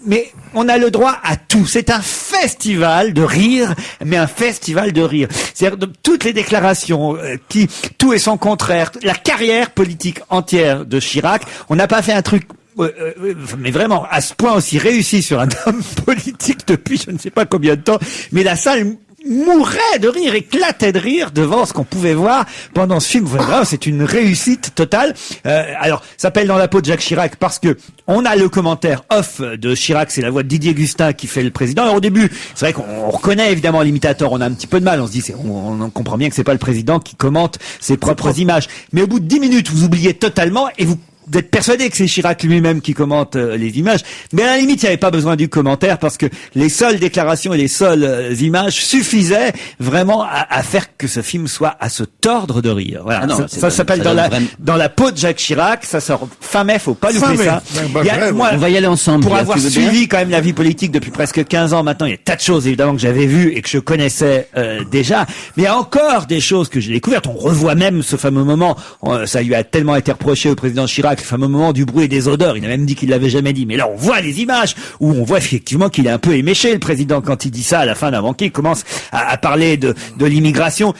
Mais on a le droit à tout. C'est un festival de rire, mais un festival de rire. C'est-à-dire de toutes les déclarations, tout et son contraire, la carrière politique entière de Chirac. On n'a pas fait un truc mais vraiment à ce point aussi réussi sur un homme politique depuis je ne sais pas combien de temps, mais la salle mourait de rire, éclatait de rire devant ce qu'on pouvait voir pendant ce film. Vraiment, c'est une réussite totale. Alors, ça s'appelle Dans la peau de Jacques Chirac parce que on a le commentaire off de Chirac, c'est la voix de Didier Gustin qui fait le président. Alors au début, c'est vrai qu'on reconnaît évidemment l'imitateur, on a un petit peu de mal, on se dit, on comprend bien que c'est pas le président qui commente ses propres images. Mais au bout de 10 minutes, vous oubliez totalement et vous êtes persuadé que c'est Chirac lui-même qui commente les images, mais à la limite, il n'y avait pas besoin du commentaire parce que les seules déclarations et les seules images suffisaient vraiment à faire que ce film soit à se tordre de rire. Voilà. Ah non, ça s'appelle Dans la peau de Jacques Chirac. Ça sort fin mai, faut pas louper ça. On va y aller ensemble. Pour Pierre, avoir tu veux bien suivi quand même la vie politique depuis presque 15 ans maintenant, il y a des tas de choses évidemment que j'avais vues et que je connaissais déjà, mais il y a encore des choses que j'ai découvertes. On revoit même ce fameux moment, ça lui a tellement été reproché au président Chirac, le fameux moment du bruit et des odeurs. Il a même dit qu'il l'avait jamais dit. Mais là, on voit les images où on voit effectivement qu'il est un peu éméché, le président, quand il dit ça à la fin d'un banquet. Il commence à parler de l'immigration.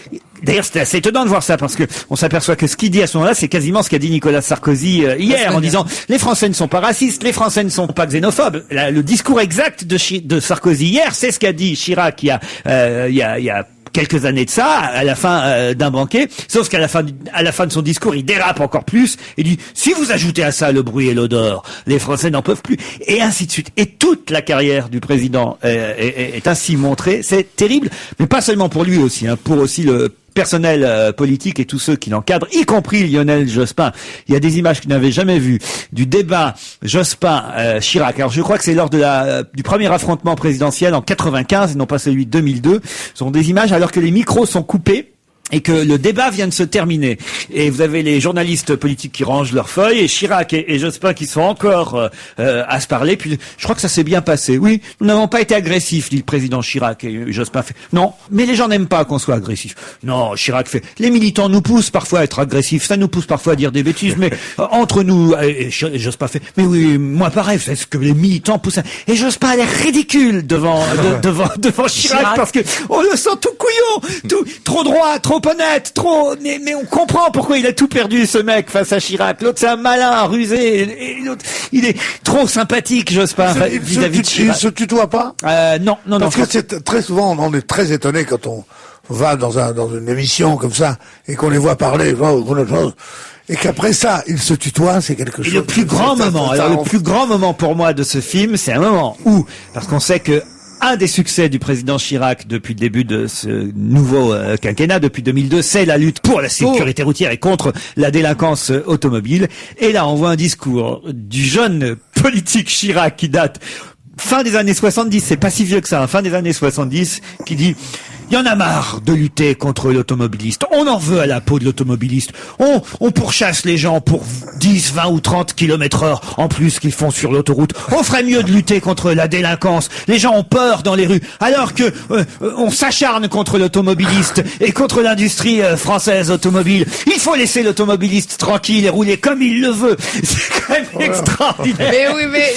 D'ailleurs, c'était assez étonnant de voir ça parce que on s'aperçoit que ce qu'il dit à ce moment-là, c'est quasiment ce qu'a dit Nicolas Sarkozy hier en disant les Français ne sont pas racistes, les Français ne sont pas xénophobes. Le discours exact de Sarkozy hier, c'est ce qu'a dit Chirac il y a quelques années de ça, à la fin d'un banquet, sauf qu'à la fin de son discours, il dérape encore plus et dit si vous ajoutez à ça le bruit et l'odeur, les Français n'en peuvent plus, et ainsi de suite. Et toute la carrière du président est ainsi montrée. C'est terrible, mais pas seulement pour lui aussi, pour aussi le personnel politique et tous ceux qui l'encadrent, y compris Lionel Jospin. Il y a des images que vous n'avez jamais vues du débat Jospin-Chirac. Alors je crois que c'est lors du premier affrontement présidentiel en 95 et non pas celui de 2002. Ce sont des images alors que les micros sont coupés et que le débat vient de se terminer. Et vous avez les journalistes politiques qui rangent leurs feuilles et Chirac et Jospin qui sont encore à se parler. Puis je crois que ça s'est bien passé. Oui, nous n'avons pas été agressifs, dit le président Chirac. Et Jospin fait non, mais les gens n'aiment pas qu'on soit agressif. Non, Chirac fait les militants nous poussent parfois à être agressifs, ça nous pousse parfois à dire des bêtises, mais entre nous, et Jospin fait mais oui, moi pareil, c'est ce que les militants poussent. Et Jospin a l'air ridicule devant Chirac parce que on le sent tout couillon, trop droit, trop honnête, mais on comprend pourquoi il a tout perdu ce mec face à Chirac. L'autre c'est un malin, rusé, et l'autre il est trop sympathique, Jospin, vis-à-vis de Chirac. Il se tutoie pas? Non. Parce que c'est très souvent, on est très étonné quand on va dans une émission comme ça et qu'on les voit parler, et qu'après ça, ils se tutoient, c'est quelque chose. Et le plus grand moment, le plus grand moment pour moi de ce film, c'est un moment où, parce qu'on sait que un des succès du président Chirac depuis le début de ce nouveau quinquennat, depuis 2002, c'est la lutte pour la sécurité routière et contre la délinquance automobile. Et là, on voit un discours du jeune politique Chirac qui date fin des années 70, c'est pas si vieux que ça, fin des années 70, qui dit il y en a marre de lutter contre l'automobiliste. On en veut à la peau de l'automobiliste. On pourchasse les gens pour 10, 20 ou 30 km/h en plus qu'ils font sur l'autoroute. On ferait mieux de lutter contre la délinquance. Les gens ont peur dans les rues. Alors que on s'acharne contre l'automobiliste et contre l'industrie française automobile. Il faut laisser l'automobiliste tranquille et rouler comme il le veut. C'est quand même extraordinaire. Mais oui, mais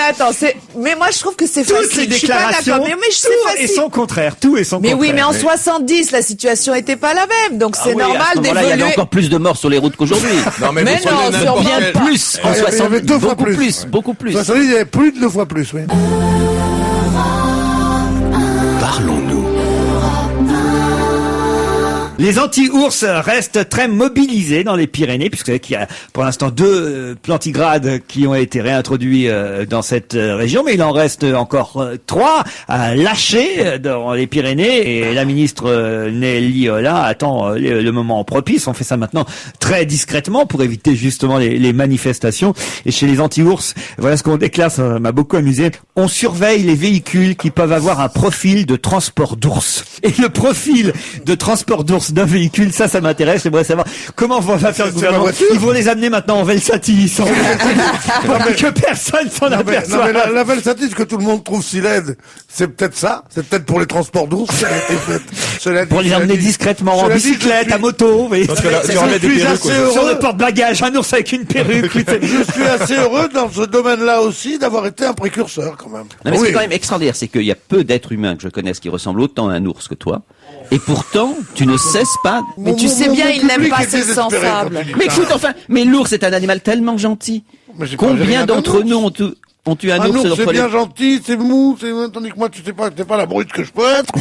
attends, mais moi je trouve que c'est facile. Toutes les je suis pas déclarations, d'accord. Mais c'est tout facile. et son contraire. Tout et son Mais contraire. oui, mais en 70, la situation était pas la même, donc c'est oui, à normal ce moment-là, il y avait d'évoluer. encore plus de morts sur les routes qu'aujourd'hui. Non, mais, Mais vous prenez non, n'importe sur quel- bien Plus en Il y avait 70, deux fois beaucoup plus. 70, il y avait plus de 2 fois plus, oui. Parlons-nous. Les anti-ours restent très mobilisés dans les Pyrénées, puisque vous savez qu'il y a pour l'instant 2 plantigrades qui ont été réintroduits dans cette région, mais il en reste encore 3 à lâcher dans les Pyrénées, et la ministre Nelly Olin attend le moment propice. On fait ça maintenant très discrètement pour éviter justement les manifestations. Et chez les anti-ours, voilà ce qu'on déclare, ça m'a beaucoup amusé. On surveille les véhicules qui peuvent avoir un profil de transport d'ours. Et le profil de transport d'ours d'un véhicule, ça m'intéresse. J'aimerais savoir comment va faire le gouvernement. Ils vont les amener maintenant en Velsati, sans que personne s'en aperçoive. La Velsati, ce que tout le monde trouve si laide, c'est peut-être ça. C'est peut-être pour les transports d'ours qu'elle a été faite. Pour les emmener discrètement en bicyclette, à moto. Parce que là, tu remets des perruques sur le porte-bagages, un ours avec une perruque. Je suis assez heureux dans ce domaine-là aussi d'avoir été un précurseur quand même. Non, mais ce qui est quand même extraordinaire, c'est qu'il y a peu d'êtres humains que je connaisse qui ressemblent autant à un ours que toi. Et pourtant, tu ne cesses pas. Mais tu sais bien, il n'aime pas ces sensables. Mais écoute, enfin, mais l'ours est un animal tellement gentil. Combien d'entre nous ont tué un ours c'est bien gentil, c'est mou, tandis que moi, tu sais pas, t'es pas la brute que je peux être.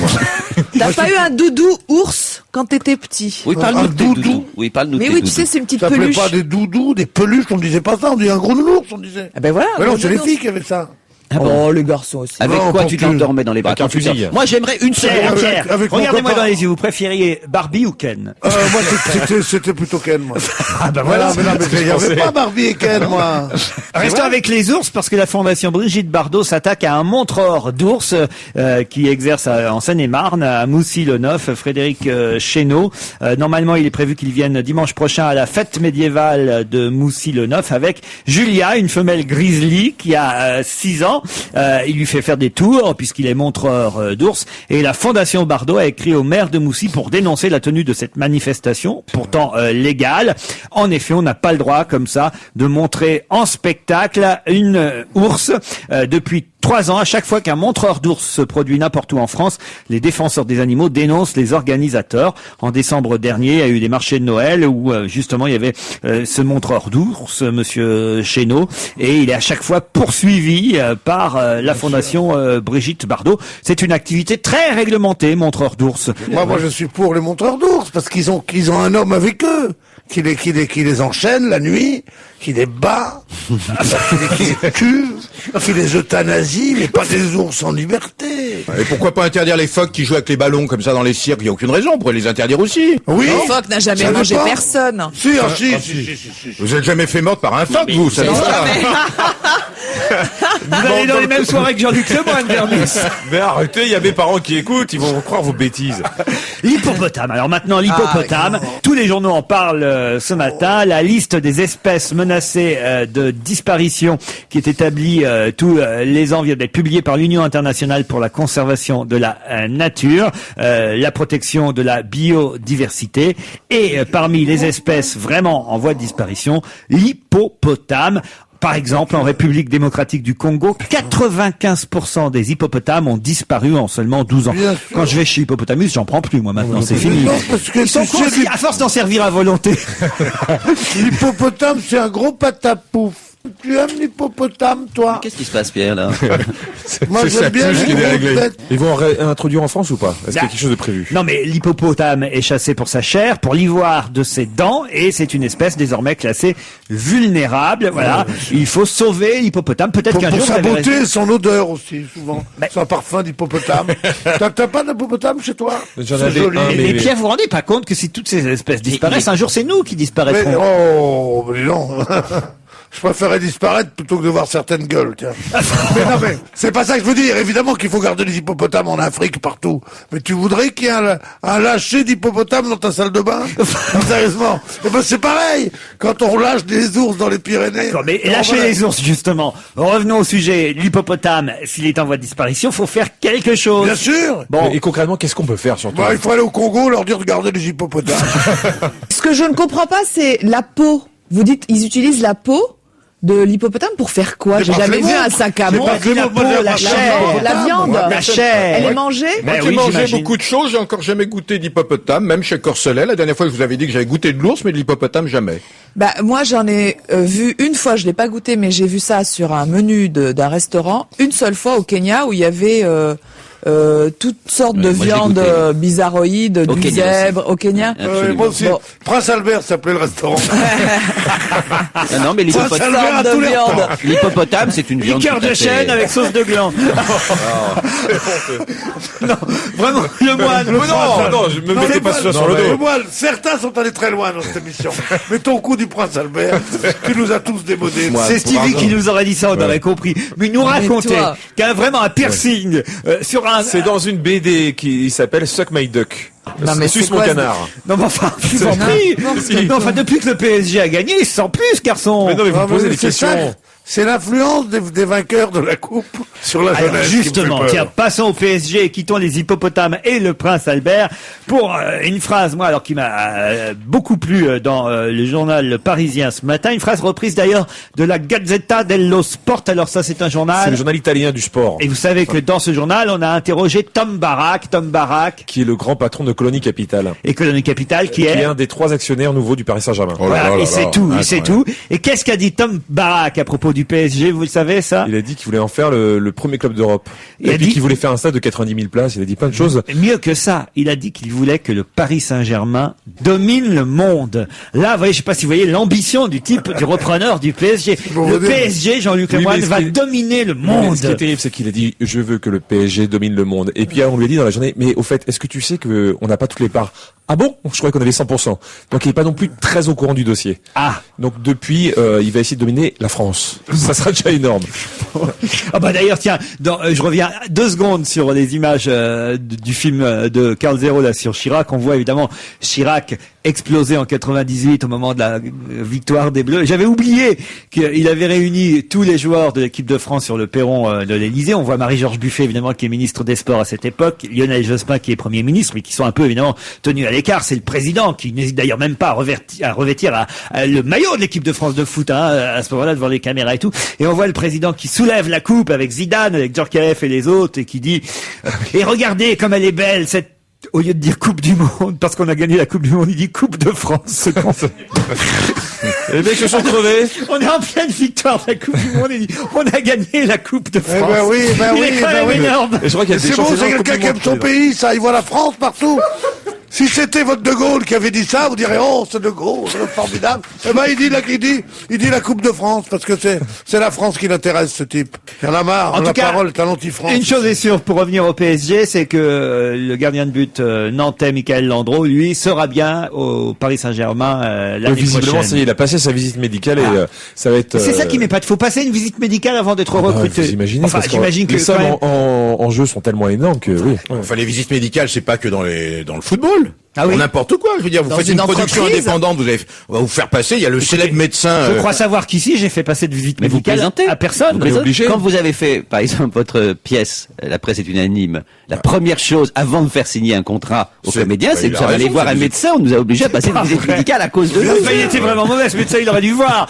T'as pas eu un doudou ours quand t'étais petit? Oui, parle-nous de tes doudous. Oui, parle-nous de Mais tes oui, tu doudous. sais, c'est une petite Ça s'appelait peluche. pas des doudous, des peluches, on disait pas ça, on disait un gros nounours, on disait. Ah ben voilà. Mais non, gros c'est les nounours. filles qui avaient ça. Ah bon. Oh, les garçons aussi. Avec Non, quoi pour tu que- t'endormais dans les bras? Avec un Quand tu fusil. dors. Moi, j'aimerais une seule. Pierre, avec mon regardez-moi copain. dans les yeux. Vous préfériez Barbie ou Ken? Moi, c'était plutôt Ken, moi. Ah ben voilà. Mais non, mais il y avait pas Barbie et Ken, moi. Restons avec les ours parce que la Fondation Brigitte Bardot s'attaque à un montreur d'ours qui exerce en Seine-et-Marne, à Moussy-le-Neuf, Frédéric Chénaud. Normalement, il est prévu qu'il vienne dimanche prochain à la fête médiévale de Moussy-le-Neuf avec Julia, une femelle grizzly qui a 6 ans. Il lui fait faire des tours puisqu'il est montreur d'ours. Et la Fondation Bardot a écrit au maire de Moussy pour dénoncer la tenue de cette manifestation, pourtant légale. En effet, on n'a pas le droit comme ça de montrer en spectacle une ours. Depuis 3 ans, à chaque fois qu'un montreur d'ours se produit n'importe où en France, les défenseurs des animaux dénoncent les organisateurs. En décembre dernier, il y a eu des marchés de Noël où justement il y avait ce montreur d'ours, monsieur Chénaud, et il est à chaque fois poursuivi par la Fondation Brigitte Bardot. C'est une activité très réglementée, montreur d'ours. Moi, je suis pour les montreurs d'ours, parce qu'ils ont un homme avec eux, qui les enchaîne la nuit, qui les bat, qui les cuve, qui les euthanasie, mais pas des ours en liberté. Et pourquoi pas interdire les phoques qui jouent avec les ballons comme ça dans les cirques? Il n'y a aucune raison, on pourrait les interdire aussi. Oui. Le phoque n'a jamais Ça mangé dépend. personne. Si. Vous êtes jamais fait morte par un phoque, vous, ça va. Vous allez dans les mêmes soirées que Jean-Luc Lemoyne, Vermus. Mais arrêtez, il y a mes parents qui écoutent, ils vont croire vos bêtises. L'hippopotame. Alors maintenant, l'hippopotame. Tous les journaux en parlent ce matin. La liste des espèces menacées de disparition qui est établie tous les ans vient d'être publiée par l'Union internationale pour la conservation de la nature, la protection de la biodiversité. Et parmi les espèces vraiment en voie de disparition, l'hippopotame. Par exemple, en République démocratique du Congo, 95% des hippopotames ont disparu en seulement 12 ans. Bien sûr. Quand je vais chez Hippopotamus, j'en prends plus, moi, maintenant, c'est fini. Non, parce que Ils sont tu cons, sais, à force d'en servir à volonté. l'hippopotame, c'est un gros patapouf. Tu aimes l'hippopotame, toi? Qu'est-ce qui se passe, Pierre, là? Moi, C'est j'aime sa bien puce qui est les déréglée. grosses bêtes. Ils vont en réintroduire en France ou pas? Est-ce qu'il y a quelque chose de prévu? Non, mais l'hippopotame est chassé pour sa chair, pour l'ivoire de ses dents, et c'est une espèce désormais classée vulnérable. Voilà. Il faut sauver l'hippopotame. Peut-être qu'un Pour jour, sa vous avez beauté raison. et son odeur aussi, souvent. Ben- C'est un parfum d'hippopotame. T'as pas d'hippopotame chez toi? J'en C'est avais joli. un, Mais Pierre, vous vous rendez pas compte que si toutes ces espèces disparaissent, un jour c'est nous qui Mais, disparaîtrons. oh, mais non. Je préférais disparaître plutôt que de voir certaines gueules, tiens. Mais non, mais c'est pas ça que je veux dire. Évidemment qu'il faut garder les hippopotames en Afrique, partout. Mais tu voudrais qu'il y ait un lâcher d'hippopotames dans ta salle de bain? Non, sérieusement. Eh ben, c'est pareil. Quand on lâche des ours dans les Pyrénées. Non, mais on lâchez va- les ours, justement. Revenons au sujet. L'hippopotame, s'il est en voie de disparition, faut faire quelque chose. Bien sûr. Bon. Et concrètement, qu'est-ce qu'on peut faire surtout? Bah, il faut aller au Congo, leur dire de garder les hippopotames. Ce que je ne comprends pas, c'est la peau. Vous dites, ils utilisent la peau de l'hippopotame pour faire quoi? C'est J'ai pas jamais que vu les un montres. sac à C'est montre. pas que les montres. Moi, j'ai la pas chair. d'hippopotame. La viande. Ouais, La chair. Elle est mangée? Ben Moi qui oui, mangeais j'imagine. beaucoup de choses, j'ai encore jamais goûté d'hippopotame, même chez Corselet. La dernière fois, je vous avais dit que j'avais goûté de l'ours, mais de l'hippopotame, jamais. Bah, moi, j'en ai vu une fois, je l'ai pas goûté, mais j'ai vu ça sur un menu d'un restaurant, une seule fois au Kenya, où il y avait toutes sortes de moi, j'ai viandes goûté. bizarroïdes, Au du Kenya aussi. zèbre, au Kenya. Absolument. moi aussi. Bon. Prince Albert s'appelait le restaurant. Non, mais Prince l'hippopotame, Albert à de tous les viande. repas. l'hippopotame, c'est une viande. Liqueur tout à de fait- chêne avec sauce de gland. Non, vraiment, le moine. Non, je me mettez pas ça sur le dos. Certains sont allés très loin dans cette émission. Mais ton coup du Prince Albert, tu nous as tous démodés. C'est Stevie qui nous aurait dit ça, on aurait compris. Mais il nous racontait toi. qu'il y a vraiment un piercing sur un... C'est dans une BD qui s'appelle Suck My Duck. Non, mais Suce c'est mon quoi, canard. Non, mais enfin, je vous en prie. Non, enfin, depuis que le PSG a gagné, il se sent plus, garçon. Mais non, mais vous Ah, posez mais des c'est ça, questions. c'est l'influence des vainqueurs de la coupe sur la Alors jeunesse. qui me fait justement, peur. tiens, passons au PSG, quittons les hippopotames et le prince Albert pour une phrase, moi, alors qui m'a beaucoup plu dans le journal Le Parisien ce matin, une phrase reprise d'ailleurs de la Gazzetta dello Sport. Alors ça, c'est un C'est journal. le journal italien du sport, Et vous savez que dans ce journal, on a interrogé Tom Barak, qui est le grand patron de Colonie Capital, économie capitale, qui qui est... est un des 3 actionnaires nouveaux du Paris Saint-Germain. Oh là Voilà, là et là c'est là. tout, Ah, et c'est incroyable. tout. Et qu'est-ce qu'a dit Tom Barak à propos du PSG, vous le savez ça? Il a dit qu'il voulait en faire le premier club d'Europe. Il a Et puis dit- qu'il voulait faire un stade de 90 000 places. Il a dit plein de choses. Mieux que ça, il a dit qu'il voulait que le Paris Saint-Germain domine le monde. Là, vous voyez, je sais pas si vous voyez l'ambition du type du repreneur du PSG. Bon, Le vous dire. PSG, Jean-Luc Oui, Lemoyne, mais ce va qui est- dominer le Mais monde. ce qui est terrible, c'est qu'il a dit je veux que le PSG domine le monde. Et puis on lui a dit dans la journée mais au fait, est-ce que tu sais que on n'a pas toutes les parts? Ah bon? Je croyais qu'on avait 100%. Donc il est pas non plus très au courant du dossier. Ah. Donc depuis, il va essayer de dominer la France. Ça sera déjà énorme. Ah bah d'ailleurs, tiens, je reviens 2 secondes sur les images du film de Carl Zero là sur Chirac. On voit évidemment Chirac exploser en 98 au moment de la victoire des Bleus. J'avais oublié qu'il avait réuni tous les joueurs de l'équipe de France sur le perron de l'Élysée. On voit Marie-Georges Buffet évidemment qui est ministre des Sports à cette époque, Lionel Jospin qui est Premier ministre, mais qui sont un peu évidemment tenus à l'écart. C'est le président qui n'hésite d'ailleurs même pas à revêtir le maillot de l'équipe de France de foot à ce moment-là devant les caméras et tout. Et on voit le président qui soulève la coupe avec Zidane, avec Djorkaeff et les autres et qui dit et regardez comme elle est belle cette, au lieu de dire Coupe du Monde, parce qu'on a gagné la Coupe du Monde, il dit Coupe de France. Les mecs se sont crevés. On est en pleine victoire de la Coupe du Monde, il dit on a gagné la Coupe de France. ben oui, ben il oui, est quand ben même oui. énorme. Et je crois qu'il y a des C'est bon, championnats c'est de Coupe quelqu'un du qui aime Monde, son là. pays, ça. Il voit la France partout. Si c'était votre De Gaulle qui avait dit ça, vous direz, oh, c'est De Gaulle, c'est formidable. Eh ben, il dit la Coupe de France, parce que c'est la France qui l'intéresse, ce type. Il y en a marre, En tout la cas, parole est un anti-France. Une chose est sûre, pour revenir au PSG, c'est que le gardien de but nantais, Michael Landreau, lui, sera bien au Paris Saint-Germain l'année Visiblement, prochaine. ça y est, il a passé sa visite médicale et ça va être. C'est ça qui m'épate. Faut passer une visite médicale avant d'être recruté. Vous imaginez, Enfin, parce que j'imagine que les quand sommes même- en jeu sont tellement énormes que oui. Enfin, les visites médicales, c'est pas que dans le football. Ah oui. Pour n'importe quoi. Je veux dire, vous Dans faites une une production entreprise. indépendante, on va vous faire passer. Il y a le célèbre médecin. Je crois savoir qu'ici, j'ai fait passer de visite Mais vous médicale plaisantez. à personne. Vous plaisantez. obligé. Quand vous avez fait, par exemple, votre pièce, La presse est unanime, la première chose, avant de faire signer un contrat aux C'est- comédiens, bah, c'est il que a vous allez raison, voir c'est un des- médecin, on nous a obligés à passer une visite médicale à cause de Enfin, nous. il était vraiment mauvais, ce médecin, il aurait dû voir.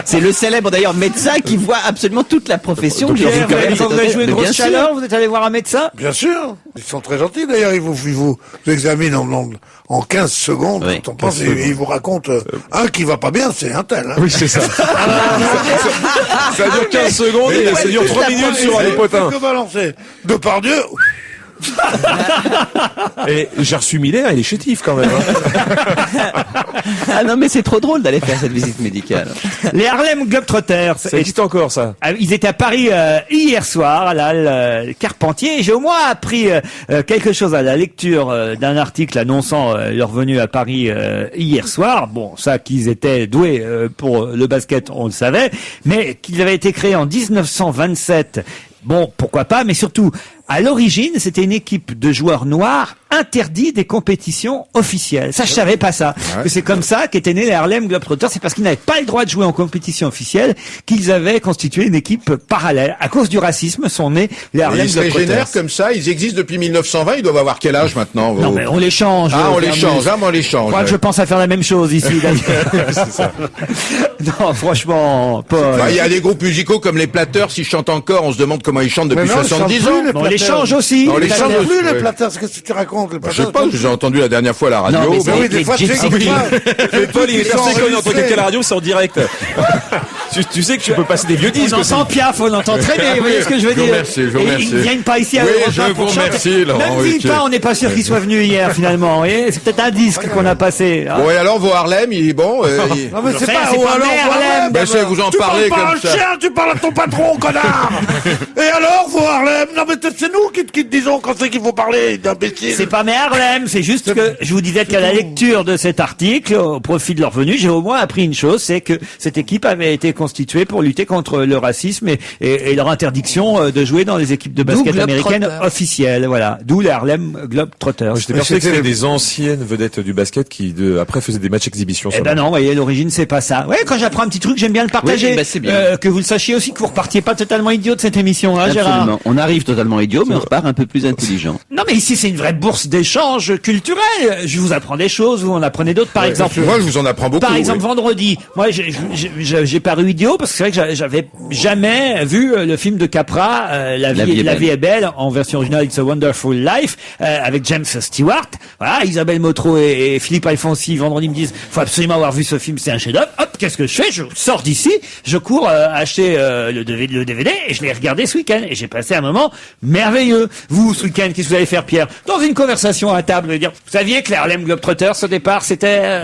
C'est le célèbre d'ailleurs médecin qui voit absolument toute la profession. Pierre, J'ai vu quand même quand vous avez cette- joué une Mais bien grosse sûr. chaleur, vous êtes allé voir un médecin? Bien sûr. Ils sont très gentils, d'ailleurs. Ils vous examinent en 15 secondes. Oui. Quand on pense, et ils vous racontent, un qui va pas bien, c'est un tel, hein. Oui, c'est ça. Ça dure 15 secondes et ça dure 3 minutes sur un potin. Que balancer. Depardieu. Et j'ai reçu Miller, il est chétif quand même. Hein. Ah non, mais c'est trop drôle d'aller faire cette visite médicale. Les Harlem Globetrotters. Ça existe encore ça. Ils étaient à Paris hier soir à la Halle Carpentier et j'ai au moins appris quelque chose à la lecture d'un article annonçant leur venue à Paris hier soir. Bon, ça qu'ils étaient doués pour le basket, on le savait, mais qu'ils avaient été créés en 1927. Bon, pourquoi pas, mais surtout, à l'origine, c'était une équipe de joueurs noirs interdits des compétitions officielles. Ça, je savais pas ça. Que c'est comme ça qu'étaient nés les Harlem Globetrotters. C'est parce qu'ils n'avaient pas le droit de jouer en compétition officielle qu'ils avaient constitué une équipe parallèle. À cause du racisme, sont nés les Harlem Ils se régénèrent Globetrotters. comme ça. Ils existent depuis 1920. Ils doivent avoir quel âge maintenant? Non, mais on les change. Ah, on les Vermus. change. Ah, mais on les Je change. crois que je pense à faire la même chose ici, d'ailleurs. Non, franchement, Paul. Bah, il y a des groupes musicaux comme les Platters. S'ils chantent encore, on se demande comment ils chantent depuis Mais non, ils 70 chantent ans. plus, les On les Platters. change aussi. Non, on les les change Platters. aussi. Plus les Ouais. Platters, qu'est-ce que tu racontes, les Bah, je Platters? sais pas, je les ai entendus la dernière fois à la radio. Non, mais mais- oui, des fois, tu Gypsy écoutes King. pas. Et Paul, il est Ils sont percé comme n'importe enregistrés. quelle radio, c'est en direct. Tu sais que tu peux passer des vieux disques On aussi. entend Piaf, on entend très bien, vous voyez ce que je veux Je vous dire. remercie, je vous Et remercie. ils viennent pas ici à Oui, Europe je 1 vous pour chanter. remercie, Laurent Même s'ils Ruquier. pas, on n'est pas sûr qu'ils soient venus hier, finalement, vous voyez. C'est peut-être un disque qu'on a passé. hein. Bon, et alors, vos Harlem, il est bon, Non mais Je c'est sais, pas, c'est ou pas alors, Harlem, ben, c'est vous en tu parlez parles pas à comme un ça. chien, tu parles à ton patron, connard. Et alors, vous Harlem? Non mais c'est nous qui te disons quand c'est qu'il faut parler, d'imbécile. C'est pas mes Harlem, c'est juste que je vous disais qu'à la lecture de cet article, au profit de leur venue, j'ai au moins appris une chose, c'est que cette équipe avait été constituée pour lutter contre le racisme et leur interdiction de jouer dans les équipes de basket Globetrotters. américaines officielles. Voilà, d'où les Harlem Globetrotters. J'étais persuadé que c'était des anciennes vedettes du basket qui après faisaient des matchs exhibition. Eh ben non, vous voyez, l'origine c'est pas ça. Ouais, quand j'apprends un petit truc, j'aime bien le partager. Oui, bah, c'est bien. Que vous le sachiez aussi, que vous repartiez pas totalement idiot de cette émission, hein, Gérard. Absolument. On arrive totalement idiot, mais on repart un peu plus intelligent. Non, mais ici c'est une vraie bourse d'échange culturel. Je vous apprends des choses, vous en apprenez d'autres. Par exemple, Moi, je vous en apprends beaucoup. Par exemple, oui. vendredi, moi, j'ai paru idiot parce que c'est vrai que j'avais jamais vu le film de Capra, La vie est belle, en version originale It's a Wonderful Life, avec James Stewart. Voilà, Isabelle Motro et Philippe Alfonsi, vendredi, me disent, faut absolument avoir vu ce film, c'est un chef-d'œuvre. Hop, qu'est-ce que je fais? Je sors d'ici, je cours acheter le DVD et je l'ai regardé ce week-end et j'ai passé un moment merveilleux. Vous, ce week-end, qu'est-ce que vous allez faire, Pierre? Dans une conversation à table, dire, vous saviez que les Harlem Globetrotters, au départ, c'était...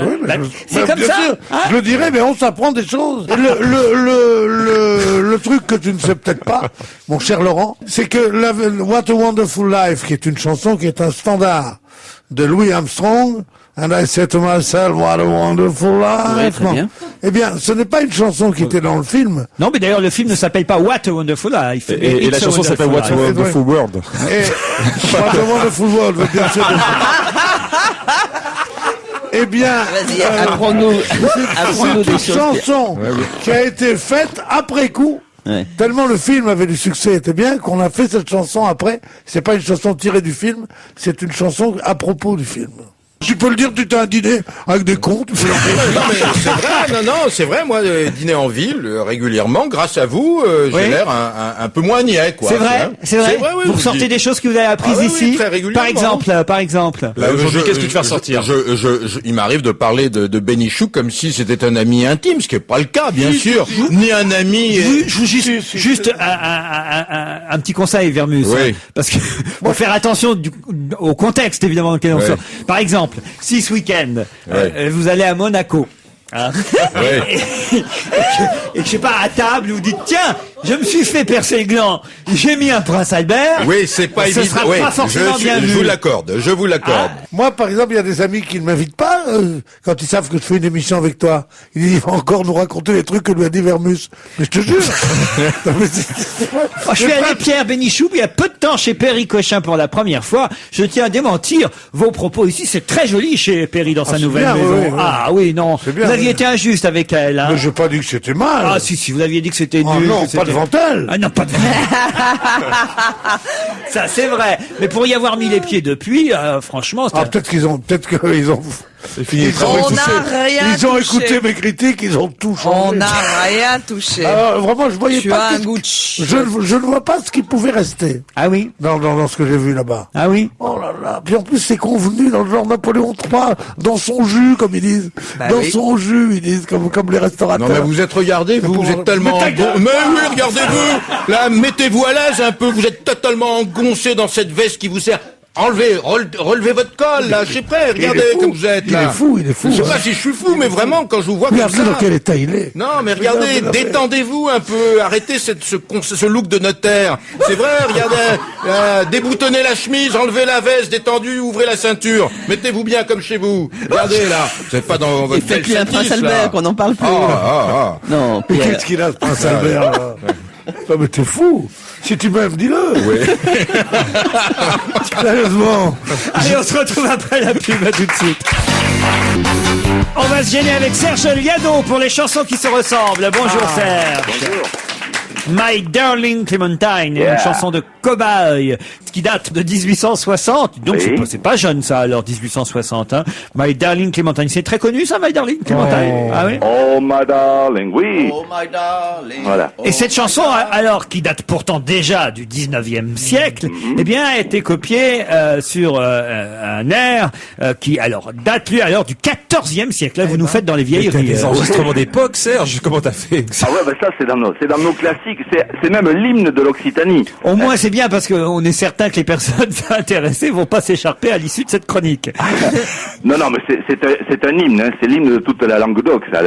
c'est comme bien ça, sûr, hein. je le dirais, mais on s'apprend des choses. Le truc que tu ne sais peut-être pas, mon cher Laurent, c'est que What a Wonderful Life, qui est une chanson qui est un standard de Louis Armstrong, And I said to myself, what a wonderful life. Ouais, très bien. Eh bien, ce n'est pas une chanson qui était dans le film. Non, mais d'ailleurs, le film ne s'appelle pas What a Wonderful Life. Et la It's a chanson s'appelle What a Wonderful Life. Wonderful World. Et What a Wonderful World veut dire Eh bien, Vas-y, apprends-nous c'est des une choses. chanson qui a été faite après coup. Ouais. Tellement le film avait du succès, était bien qu'on a fait cette chanson après. C'est pas une chanson tirée du film, c'est une chanson à propos du film. Tu peux le dire, tu t'as un dîner avec des cons, tu peux leur dire. Non, mais c'est vrai, non, c'est vrai, moi, dîner en ville, régulièrement, grâce à vous, j'ai Oui. l'air un peu moins niais, quoi. C'est vrai, c'est vrai. oui, vous je ressortez dis. des choses que vous avez apprises Ah oui, ici. oui, très régulièrement. Par exemple. Là, aujourd'hui, qu'est-ce que tu vas ressortir Il m'arrive de parler de Bénichou comme si c'était un ami intime, ce qui est pas le cas, bien sûr. Ni un ami. Je vous juste un petit conseil, Vermus. Oui. Hein, parce que faut faire attention au contexte, évidemment, dans lequel on Ouais. sort. Par exemple, si ce week-end, Ouais. vous allez à Monaco, hein, Ouais. et que je sais pas, à table, vous dites, tiens, je me suis fait percer le gland, j'ai mis un Prince Albert. Oui, c'est pas Ce évident. sera Oui, pas forcément bien je vu. vous l'accorde, je vous l'accorde. Moi, par exemple, il y a des amis qui ne m'invitent pas quand ils savent que je fais une émission avec toi. Ils disent, il va encore nous raconter les trucs que lui a dit Vermus. Mais je te jure. Non, mais c'est vrai. Je suis allé Pierre Bénichou il y a peu de temps chez Perry Cochin pour la première fois. Je tiens à démentir vos propos ici. C'est très joli chez Perry dans sa c'est nouvelle bien, maison. oui, oui. Ah oui, non. C'est bien, Vous aviez oui. été injuste avec elle. Hein. Mais j'ai pas dit que c'était mal. Ah si, vous aviez dit que c'était Oh nul. non, que pas c'était- devant elle. Ah non, pas devant. Ça, c'est vrai. Mais pour y avoir mis les pieds depuis, franchement, c'est Ah, peut-être qu'ils ont. C'est fini. Ils ont On écouté- n'a rien Ils ont touché. écouté mes critiques, ils ont tout changé. On n'a rien touché. Alors, vraiment, je voyais Tu pas. as un que- goût de je ne vois pas ce qui pouvait rester Ah oui, dans ce que j'ai vu là-bas. ah oui. Oh là là. Puis en plus, c'est convenu dans le genre Napoléon III, dans son jus, comme ils disent. Bah dans oui. son jus, ils disent, comme les restaurateurs. Non mais vous êtes regardez, vous êtes tellement Mais ta gueule. mais oui, regardez-vous. Là, mettez-vous à l'aise un peu, vous êtes totalement engoncé dans cette veste qui vous sert. Relevez votre col, là, je sais près, regardez Il est fou. comme vous êtes, Il là. est fou, il est fou. Je sais hein. pas si je suis fou, mais vraiment, quand je vous vois comme Regardez ça. dans quel état il est. Non, mais regardez, Regardez. détendez-vous un peu, arrêtez ce look de notaire. C'est vrai, regardez, déboutonnez la chemise, enlevez la veste, détendu, ouvrez la ceinture. Mettez-vous bien comme chez vous. Regardez, là, vous n'êtes pas dans Et votre faites-lui un belle Prince satisse, là. Albert, qu'on n'en parle plus. Non, Mais Pierre. qu'est-ce qu'il a, ce prince Albert, là Non, mais t'es fou. Si tu m'aimes, dis-le. Oui. Sérieusement. Allez, on se retrouve après la pub, à tout de suite. On va se gêner avec Serge Liado pour les chansons qui se ressemblent. Bonjour Serge. My Darling Clementine, Yeah. une chanson de cow-boy qui date de 1860. Donc Oui. c'est pas jeune ça alors 1860. Hein. My Darling Clementine, c'est très connu ça, My Darling Clementine. Ah oui. Oh my darling, oui. Oh my darling. Voilà. Et cette chanson, alors qui date pourtant déjà du 19e siècle, eh bien a été copiée sur un air qui alors date lui alors du 14e siècle. Là, vous nous faites dans les Mais t'as vieilleries. des enregistrements d'époque, Serge. Comment t'as fait? Ah ouais, ça c'est dans nos classiques. C'est même l'hymne de l'Occitanie. Au moins, c'est bien parce qu'on est certain que les personnes intéressées vont pas s'écharper à l'issue de cette chronique. Non, mais c'est un hymne. Hein. C'est l'hymne de toute la Languedoc. Ça.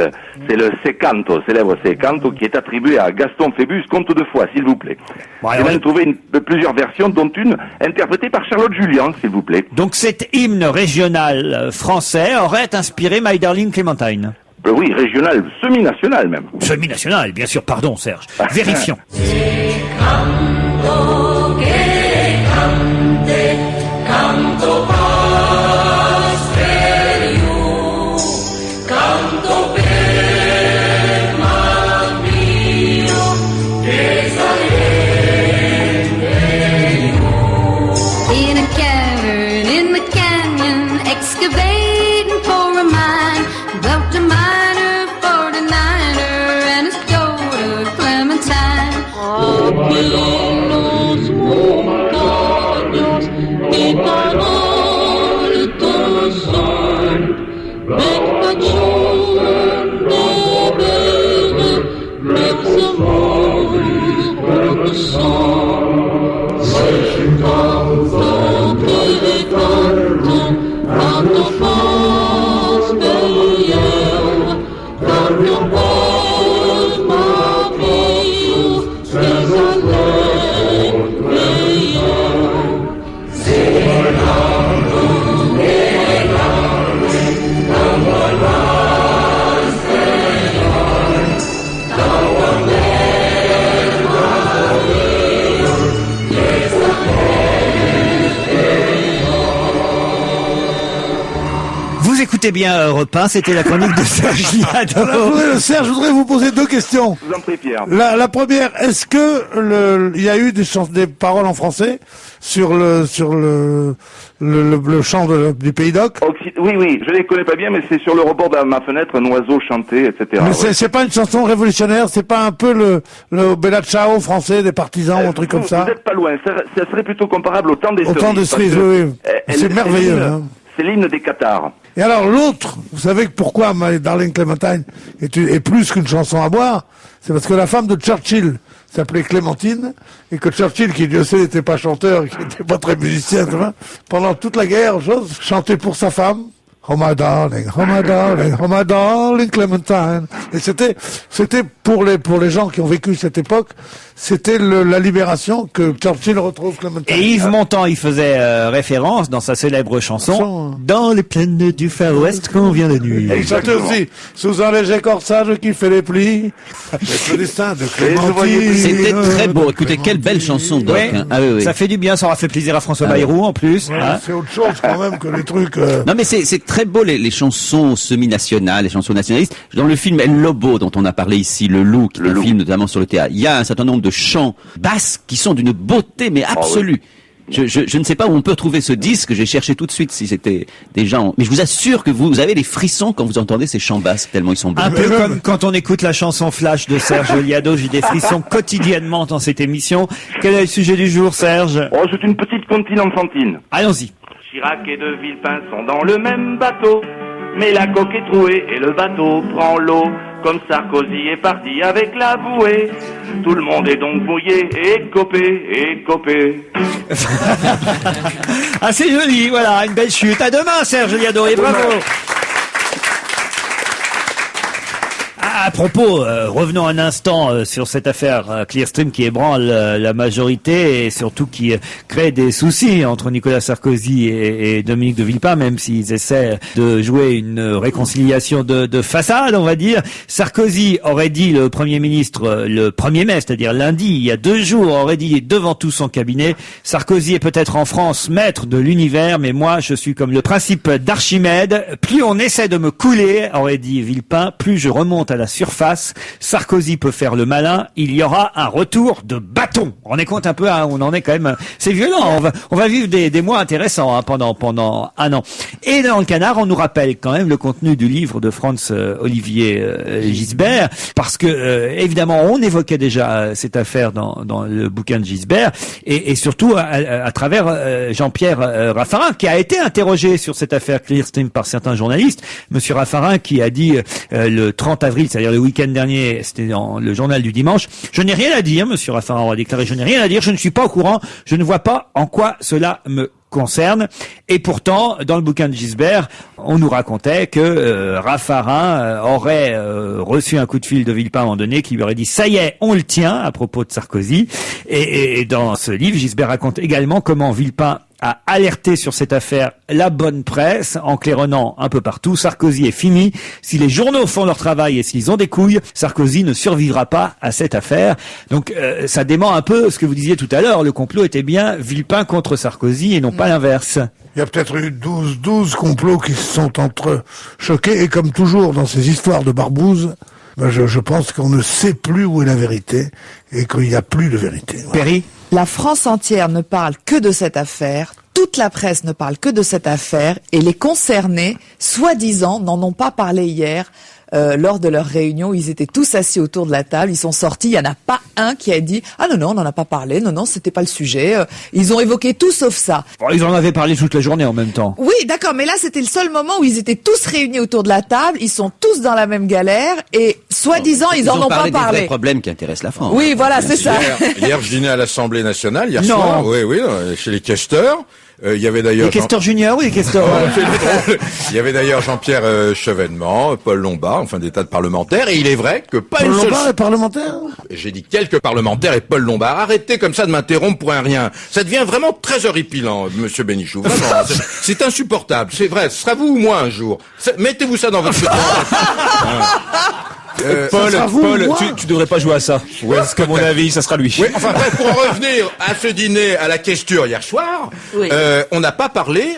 C'est le Secanto, célèbre Secanto, qui est attribué à Gaston Phébus, comte de Foix, s'il vous plaît. Bon, J'ai alors, même trouvé plusieurs versions, dont une interprétée par Charlotte Julien, s'il vous plaît. donc cet hymne régional français aurait inspiré My Darling Clementine. Oui, régional, semi-national même. Semi-national, bien sûr, pardon Serge. Vérifions. In a cavern in the canyon, excavating for a mine, built a miner, 49er, and his daughter Clementine. Vous écoutez bien Europe 1, c'était la chronique de Serge Liado. Serge, je voudrais vous poser deux questions. Je vous en prie, Pierre. La première, est-ce que il y a eu des paroles en français sur le chant du Pays d'Oc? Oui, je les connais pas bien, mais c'est sur le rebord de ma fenêtre, un oiseau chantait, etc. Mais Ouais. c'est pas une chanson révolutionnaire, c'est pas un peu le Bella Ciao français des partisans, un truc comme ça? Vous êtes pas loin, ça serait plutôt comparable au temps des Au temps des cerises, cerises, parce que, oui. elle- C'est merveilleux, l'hymne- hein. C'est l'hymne des Qatars. Et alors l'autre, vous savez que pourquoi My Darling Clementine est plus qu'une chanson à boire? C'est parce que la femme de Churchill s'appelait Clémentine, et que Churchill, qui Dieu sait n'était pas chanteur, qui n'était pas très musicien, tu vois, pendant toute la guerre, chantait pour sa femme. Oh my darling, oh my darling, oh my darling Clementine. Et c'était pour les gens qui ont vécu cette époque, c'était la libération que Churchill retrouve Clementine. Et Yves Montand y faisait référence dans sa célèbre chanson « Dans les plaines du Far West qu'on vient de nuit ». Et il chantait aussi, sous un léger corsage qui fait les plis, avec le destin de Clémentine. C'était très beau. Écoutez, quelle belle chanson, Doc. Ouais, hein. Ah oui, oui. ça fait du bien, ça aura fait plaisir à François Bayrou en plus. Ouais, hein. c'est autre chose quand même que les trucs... Non mais c'est très beau les chansons semi-nationales, les chansons nationalistes. Dans le film El Lobo dont on a parlé ici, Le Loup, qui est un film notamment sur le théâtre, il y a un certain nombre de chants basques qui sont d'une beauté mais absolue. Je ne sais pas où on peut trouver ce disque, j'ai cherché tout de suite si c'était des gens... Mais je vous assure que vous avez des frissons quand vous entendez ces chants basques, tellement ils sont beaux. Un peu comme quand on écoute la chanson Flash de Serge Liado, j'ai des frissons quotidiennement dans cette émission. Quel est le sujet du jour, Serge? Oh, c'est une petite comptine enfantine. Allons-y. Chirac et De Villepin sont dans le même bateau, mais la coque est trouée et le bateau prend l'eau. Comme Sarkozy est parti avec la bouée, tout le monde est donc mouillé et copé. Ah, c'est joli, voilà, une belle chute. À demain, Serge Liado, et bravo. À propos, revenons un instant sur cette affaire Clearstream qui ébranle la majorité et surtout qui crée des soucis entre Nicolas Sarkozy et Dominique de Villepin, même s'ils essaient de jouer une réconciliation de façade, on va dire. Sarkozy aurait dit, le Premier ministre, le 1er mai, c'est-à-dire lundi, il y a 2 jours, aurait dit devant tout son cabinet, Sarkozy est peut-être en France maître de l'univers, mais moi je suis comme le principe d'Archimède, plus on essaie de me couler, aurait dit Villepin, plus je remonte à la surface. Sarkozy peut faire le malin. Il y aura un retour de bâton. On est compte un peu, hein, on en est quand même. C'est violent. On va vivre des mois intéressants hein, pendant un an. Et dans le Canard, on nous rappelle quand même le contenu du livre de Franz Olivier Gisbert, parce que évidemment, on évoquait déjà cette affaire dans le bouquin de Gisbert, et surtout à travers Jean-Pierre Raffarin, qui a été interrogé sur cette affaire Clearstream par certains journalistes. Monsieur Raffarin qui a dit le 30 avril, c'est-à-dire le week-end dernier, c'était dans le journal du dimanche, je n'ai rien à dire, monsieur Raffarin a déclaré, je n'ai rien à dire, je ne suis pas au courant, je ne vois pas en quoi cela me concerne. Et pourtant, dans le bouquin de Gisbert, on nous racontait que Raffarin aurait reçu un coup de fil de Villepin à un moment donné qui lui aurait dit « ça y est, on le tient » à propos de Sarkozy. Et dans ce livre, Gisbert raconte également comment Villepin a alerté sur cette affaire la bonne presse en claironnant un peu partout. Sarkozy est fini. Si les journaux font leur travail et s'ils ont des couilles, Sarkozy ne survivra pas à cette affaire. Donc ça dément un peu ce que vous disiez tout à l'heure. Le complot était bien Villepin contre Sarkozy et non pas l'inverse. Il y a peut-être eu 12 complots qui se sont entrechoqués. Et comme toujours dans ces histoires de barbouze, ben je pense qu'on ne sait plus où est la vérité et qu'il n'y a plus de vérité. Voilà. Perry ? La France entière ne parle que de cette affaire, toute la presse ne parle que de cette affaire, et les concernés, soi-disant, n'en ont pas parlé hier. Lors de leur réunion, ils étaient tous assis autour de la table, ils sont sortis, il y en a pas un qui a dit « Ah non, on n'en a pas parlé, non, c'était pas le sujet. » Ils ont évoqué tout sauf ça. Bon, ils en avaient parlé toute la journée en même temps. Oui, d'accord, mais là c'était le seul moment où ils étaient tous réunis autour de la table, ils sont tous dans la même galère, et soi-disant, ils en ont pas parlé. Des parlé. vrais problèmes qui intéressent la France. Oui, voilà, c'est ça. Hier, je dînais à l'Assemblée nationale, hier Non. soir, oui, chez les questeurs. Il y avait d'ailleurs Les questeurs juniors ou les questeurs... Il y avait d'ailleurs Jean-Pierre Chevènement, Paul Lombard, enfin des tas de parlementaires, et il est vrai que pas Paul une seule... Lombard est parlementaire. J'ai dit quelques parlementaires et Paul Lombard. Arrêtez comme ça de m'interrompre pour un rien. Ça devient vraiment très horripilant, monsieur Bénichou. Vraiment, c'est insupportable. C'est vrai. Ce sera vous ou moi un jour. Mettez-vous ça dans votre Paul, tu devrais pas jouer à ça. Ouais, parce qu'à mon avis, ça sera lui. Oui, enfin bref, pour en revenir à ce dîner à la question hier soir, Oui. on n'a pas parlé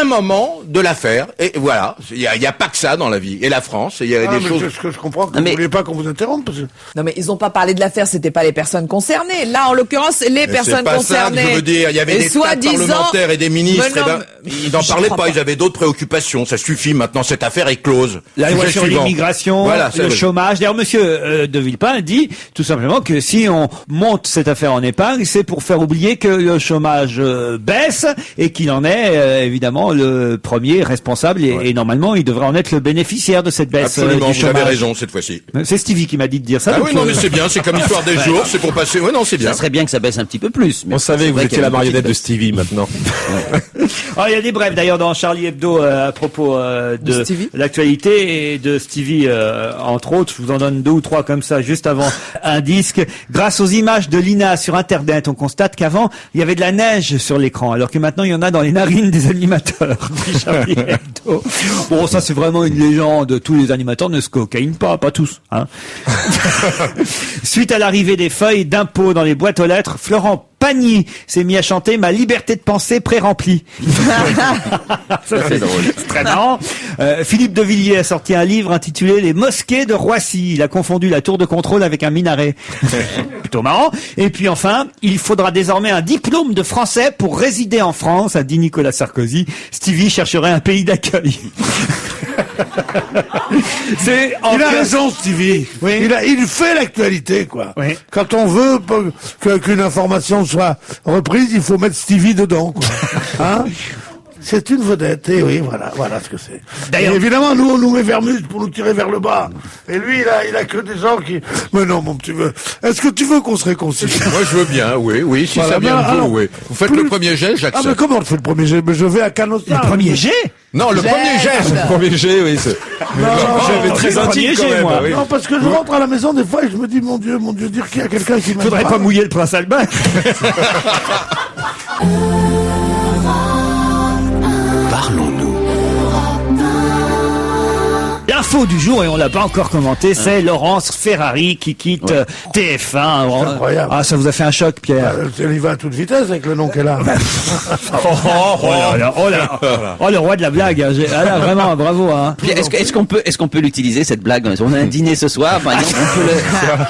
un moment de l'affaire. Et voilà, il y a pas que ça dans la vie. Et la France, il y a des choses... Ce que je comprends, que vous ne voulez pas qu'on vous interrompe. Parce que... Non mais ils ont pas parlé de l'affaire, c'était pas les personnes concernées. Là, en l'occurrence, les Mais personnes c'est pas concernées. ça que je veux dire. Il y avait Et des tas de soi-disant- parlementaires et des ministres. Mais non, ils n'en je parlaient crois pas. pas. Ils avaient d'autres préoccupations. Ça suffit maintenant. Cette affaire est close. La loi Sujet sur suivant. l'immigration, Voilà, c'est le vrai. chômage. D'ailleurs, monsieur de Villepin dit tout simplement que si on monte cette affaire en épingle, c'est pour faire oublier que le chômage baisse et qu'il en est évidemment le premier responsable et normalement il devrait en être le bénéficiaire de cette baisse Absolument, du vous chômage. avez raison cette fois-ci. C'est Stevie qui m'a dit de dire ça. Ah donc, oui, non, mais c'est bien. C'est comme l'histoire des jours. C'est pour passer. Oui, non, c'est bien. Ça serait bien que ça baisse un petit peu plus. Mais On savait c'est que vous vrai étiez qu'il y a la une petite marionnette de baisse. Stevie maintenant. Ah, il y a des brèves d'ailleurs dans Charlie Hebdo à propos de Stevie. l'actualité et de Stevie entre autres. Je vous en donne 2 ou 3 comme ça juste avant un disque. Grâce aux images de l'INA sur Internet, on constate qu'avant il y avait de la neige sur l'écran, alors que maintenant il y en a dans les narines des animateurs. dit Charlie Hebdo. Bon, ça c'est vraiment une légende. Tous les animateurs ne se cocaïnent pas tous. Hein. Suite à l'arrivée des feuilles d'impôts dans les boîtes aux lettres, Florent Pagny s'est mis à chanter Ma liberté de penser pré-remplie. Ça, c'est très marrant. Philippe de Villiers a sorti un livre intitulé Les mosquées de Roissy. Il a confondu la tour de contrôle avec un minaret. Plutôt marrant. Et puis enfin, il faudra désormais un diplôme de français pour résider en France, a dit Nicolas Sarkozy. Stevie chercherait un pays d'accueil. Il a raison, Stevie. Oui. Il fait l'actualité, quoi. Oui. Quand on veut qu'une information soit reprise, il faut mettre Stevie dedans, quoi. Hein? C'est une vedette, et oui, voilà ce que c'est. D'ailleurs- Et évidemment, nous, on nous met Vermus pour nous tirer vers le bas. Et lui, il a que des gens qui... Mais non, mon petit... Est-ce que tu veux qu'on se réconcilie? Moi, je veux bien. Oui, si Voilà, ça vient ben, de vous, alors, oui. Vous faites plus- le premier geste, Ah, mais j'accepte. comment on fait le premier jet? Mais je vais à Canostar. Le premier jet. Non, le premier geste. Premier G, oui. J'avais très le premier intime quand G, même. moi. oui. Non, parce que je rentre à la maison des fois et je me dis, mon Dieu, dire qu'il y a quelqu'un qui m'aime Faudrait pas mouiller le prince Albin. Parlons-nous. Bien l'info du jour, et on l'a pas encore commenté, c'est Laurence Ferrari qui quitte TF1. C'est incroyable. Ah, ça vous a fait un choc, Pierre? Elle y va à toute vitesse avec le nom qu'elle a. Oh, le roi de la blague. Ah là, vraiment, bravo. Hein. Puis, est-ce qu'on peut l'utiliser cette blague? On a un dîner ce soir, par exemple,